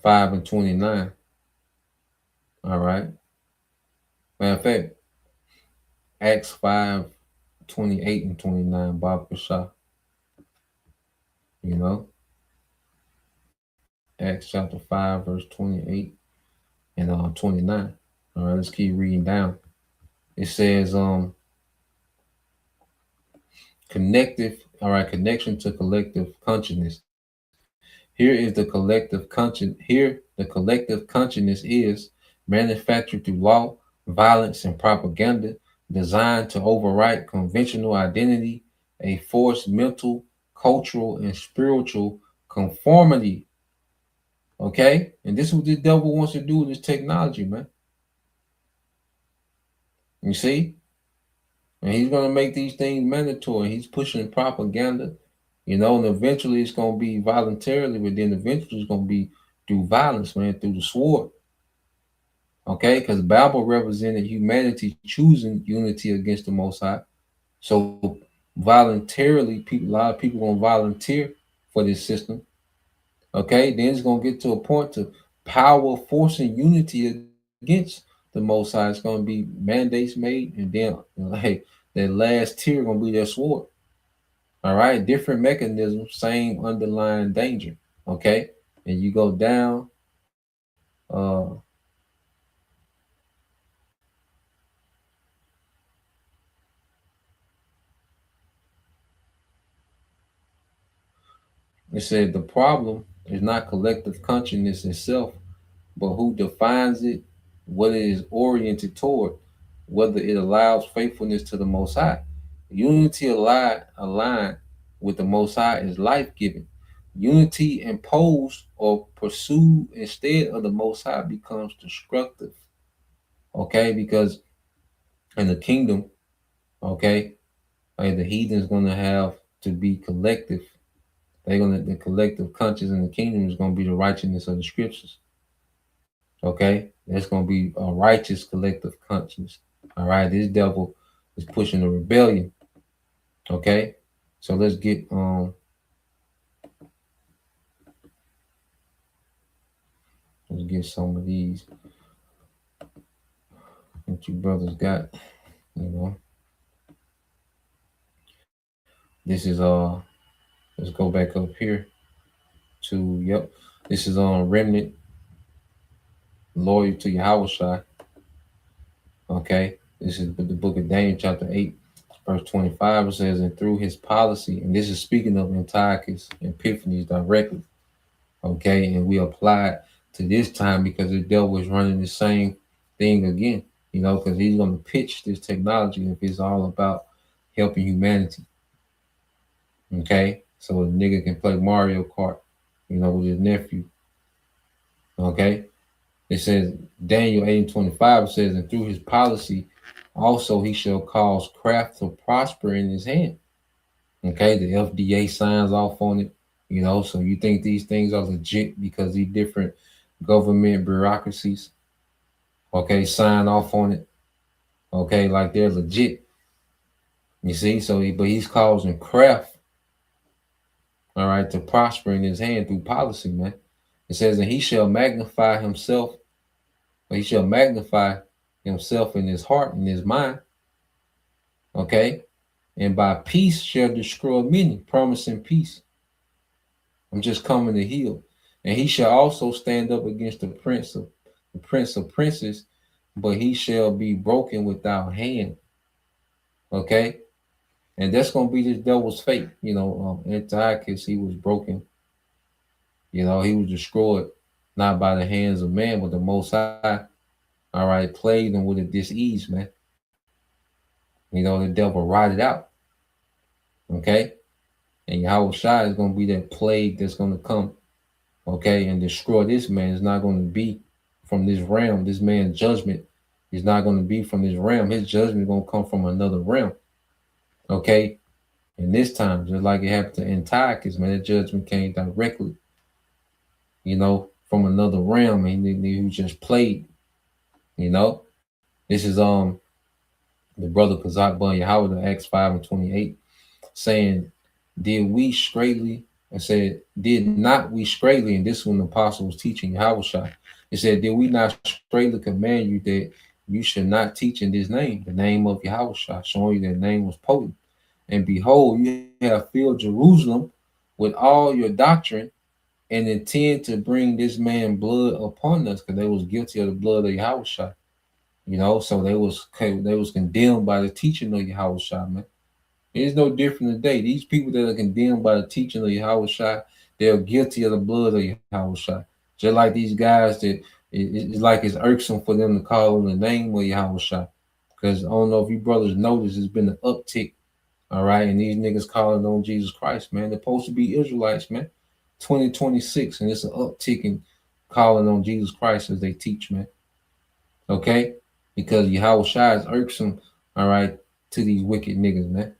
[SPEAKER 4] Five and 29. All right. Matter of fact, Acts 5, 28 and 29, Bob Kasha. You know, Acts chapter 5, verse 28 and 29. All right, let's keep reading down. It says, connection to collective consciousness. Here the collective consciousness is manufactured through law, violence, and propaganda, designed to overwrite conventional identity, a forced mental, cultural, and spiritual conformity. Okay? And this is what the devil wants to do with this technology, man. You see? And he's going to make these things mandatory. He's pushing propaganda, you know, and eventually it's going to be voluntarily, but then eventually it's going to be through violence, man, through the sword. Okay? Because Babel represented humanity choosing unity against the Most High. So voluntarily, a lot of people going to volunteer for this system. Okay? Then it's going to get to a point to power forcing unity against the Most High. It's going to be mandates made, and then like that last tier going to be their sword. All right, different mechanisms, same underlying danger. Okay, and you go down. It said the problem is not collective consciousness itself, but who defines it, what it is oriented toward, whether it allows faithfulness to the Most High. Unity aligned with the Most High is life-giving. Unity imposed or pursued instead of the Most High becomes destructive. Okay, because in the kingdom, okay, like the heathen's going to have to be collective. The collective conscience in the kingdom is going to be the righteousness of the scriptures. Okay, that's going to be a righteous collective conscience. All right, this devil is pushing a rebellion. Okay, so let's get some of these that you brothers got. You know, this is let's go back up here to this is on remnant loyal to Yahweh Shai. Okay, this is the book of Daniel chapter 8 Verse 25, it says, and through his policy, and this is speaking of Antiochus Epiphanes directly, okay, and we apply it to this time because the devil is running the same thing again, you know, because he's going to pitch this technology if it's all about helping humanity, okay, so a nigga can play Mario Kart, you know, with his nephew, okay. It says, Daniel 8:25 says, and through his policy, also he shall cause craft to prosper in his hand. Okay, the FDA signs off on it, you know, so you think these things are legit because these different government bureaucracies, okay, sign off on it, okay, like they're legit. You see, so but he's causing craft, all right, to prosper in his hand through policy, man. It says, and he shall magnify himself, or he shall magnify himself in his heart and his mind, okay, and by peace shall destroy many, promising peace. I'm just coming to heal. And he shall also stand up against the prince of princes, but he shall be broken without hand. Okay, and that's gonna be this devil's fate. You know, Antiochus, he was broken. You know, he was destroyed not by the hands of man, but the Most High. All right, plagued him with a disease, man. You know, the devil rotted out. Okay, and Yahweh Shai is going to be that plague that's going to come, okay, and destroy this man. It's not going to be from this realm. This man's judgment is not going to be from this realm. His judgment is going to come from another realm, okay? And this time, just like it happened to Antiochus, man, that judgment came directly, you know, from another realm, and he was just played, you know? This is the brother Kazak Bun Yahweh, Acts 5:28, saying, did not we straightly, and this one the apostle was teaching Yahushua. It said, did we not straightly command you that you should not teach in this name, the name of Yahushua, showing you that name was potent. And behold, you have filled Jerusalem with all your doctrine and intend to bring this man blood upon us, because they was guilty of the blood of Yahushua. You know, so they was condemned by the teaching of Yahushua, man. It's no different today. These people that are condemned by the teaching of Yahushua, they're guilty of the blood of Yahushua. Just like these guys that it's like it's irksome for them to call on the name of Yahushua. Because I don't know if you brothers notice, there's been an uptick, all right, and these niggas calling on Jesus Christ, man. They're supposed to be Israelites, man. 2026, and it's an uptick in calling on Jesus Christ as they teach, man. Okay? Because Yahushua is irksome, all right, to these wicked niggas, man.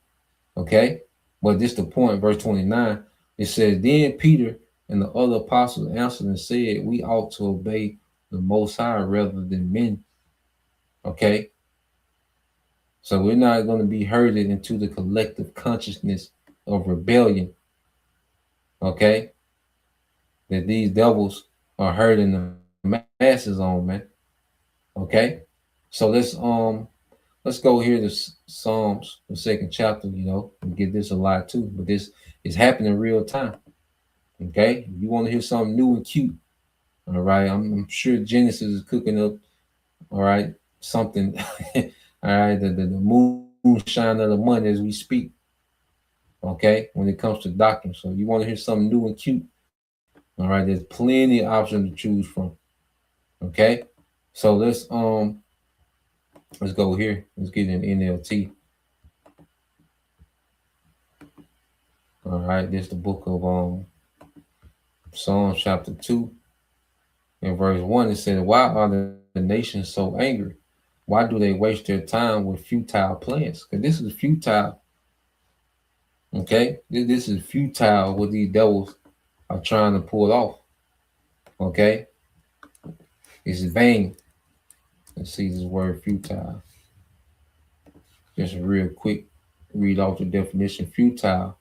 [SPEAKER 4] Okay, but this the point, verse 29, it says, then Peter and the other apostles answered and said, we ought to obey the Most High rather than men. Okay, so we're not going to be herded into the collective consciousness of rebellion. Okay, that these devils are herding the masses on, man. Okay, so let's go here to Psalms, the 2nd chapter, you know, and get this a lot too. But this is happening in real time. Okay, if you want to hear something new and cute, all right, I'm sure Genesis is cooking up, all right, something, all right, the moonshine of the month as we speak. Okay, when it comes to doctrine. So you want to hear something new and cute, all right, there's plenty of options to choose from. Okay, so let's go here. Let's get an NLT. All right, this is the book of Psalms chapter 2 and verse 1. It says, why are the nations so angry? Why do they waste their time with futile plans? Because this is futile. Okay, this is futile what these devils are trying to pull off. Okay, it's vain. Let's see this word futile. Just a real quick read off the definition. Futile.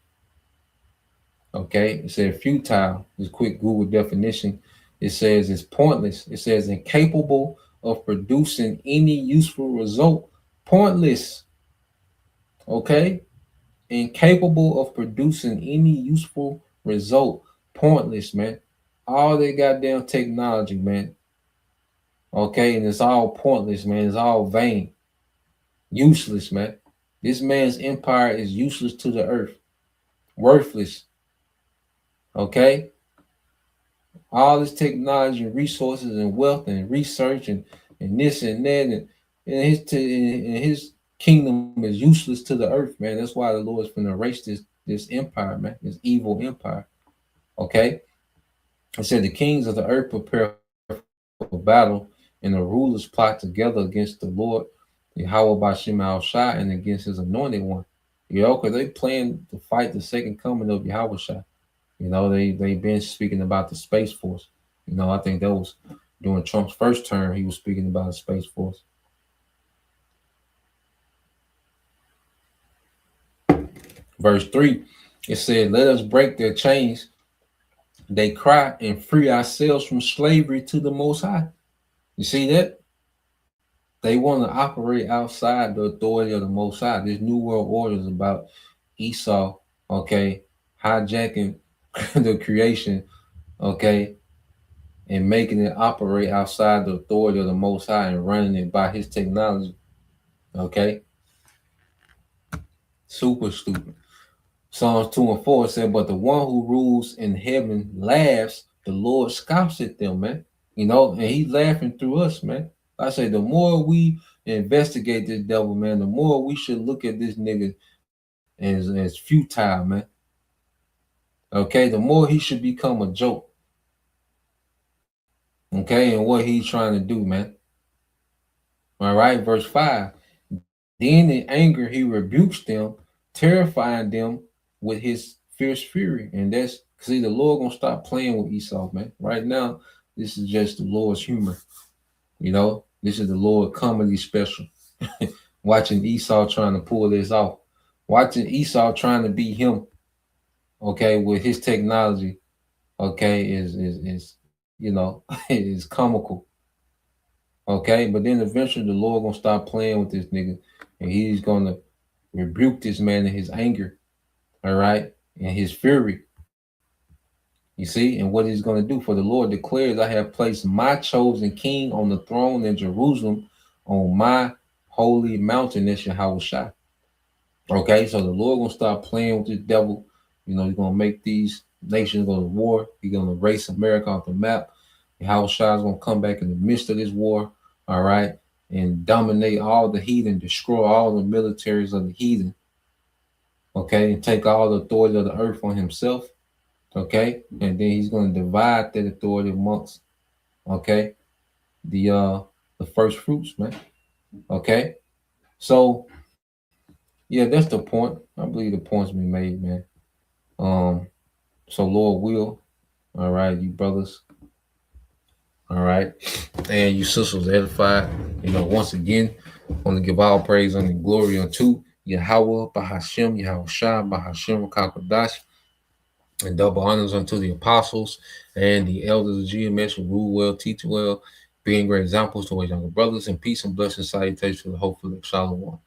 [SPEAKER 4] Okay, it says futile. This quick Google definition. It says it's pointless. It says incapable of producing any useful result. Pointless. Okay, incapable of producing any useful result. Pointless, man. All they goddamn technology, man. Okay, and it's all pointless, man. It's all vain. Useless, man. This man's empire is useless to the earth, worthless. Okay? All this technology and resources and wealth and research and this and that and his kingdom is useless to the earth, man. That's why the Lord's going to erase this empire, man, this evil empire. Okay? It said the kings of the earth prepare for battle, and the rulers plot together against the Lord, Yahweh Bashim al-Shai, and against his anointed one. You know, because they plan to fight the second coming of Yahweh Shai. You know, they've been speaking about the Space Force. You know, I think that was during Trump's first term, he was speaking about the Space Force. Verse 3, it said, let us break their chains. They cry and free ourselves from slavery to the Most High. You see that? They want to operate outside the authority of the Most High. This New World Order is about Esau, okay, hijacking the creation, okay, and making it operate outside the authority of the Most High and running it by his technology, okay? Super stupid. Psalms 2 and 4 said, but the one who rules in heaven laughs, the Lord scoffs at them, man. You know, and he's laughing through us, man. I say the more we investigate this devil, man, the more we should look at this nigga as futile, man. Okay, the more he should become a joke. Okay, and what he's trying to do, man. All right, verse 5. Then in anger he rebukes them, terrifying them with his fierce fury. And that's, see, the Lord gonna stop playing with Esau, man. Right now, this is just the Lord's humor. You know, this is the Lord comedy special. Watching Esau trying to pull this off. Watching Esau trying to be him, okay, with his technology, okay, is you know, is comical. Okay, but then eventually the Lord gonna stop playing with this nigga, and he's gonna rebuke this man in his anger, all right, and his fury. You see, and what he's gonna do, for the Lord declares, I have placed my chosen king on the throne in Jerusalem, on my holy mountain, that's Yahweh Shai. Okay, so the Lord gonna stop playing with this devil. You know, he's gonna make these nations go to war. He's gonna erase America off the map. Yahweh Shai is gonna come back in the midst of this war, all right, and dominate all the heathen, destroy all the militaries of the heathen, okay, and take all the authority of the earth on himself, okay, and then he's going to divide that authority amongst, okay, the first fruits, man, okay. So yeah, that's the point. I believe the point's been made, man. So Lord will, all right, you brothers, all right, and you sisters edified. You know, once again, I want to give all praise and glory unto Yahweh, Bahashem, Yahweh Shai, Bahashem, Kakodash, and double honors unto the apostles and the elders of GMS who rule well, teach well, being great examples to our younger brothers, and peace and blessings, salutations to the hopeful of Shalom.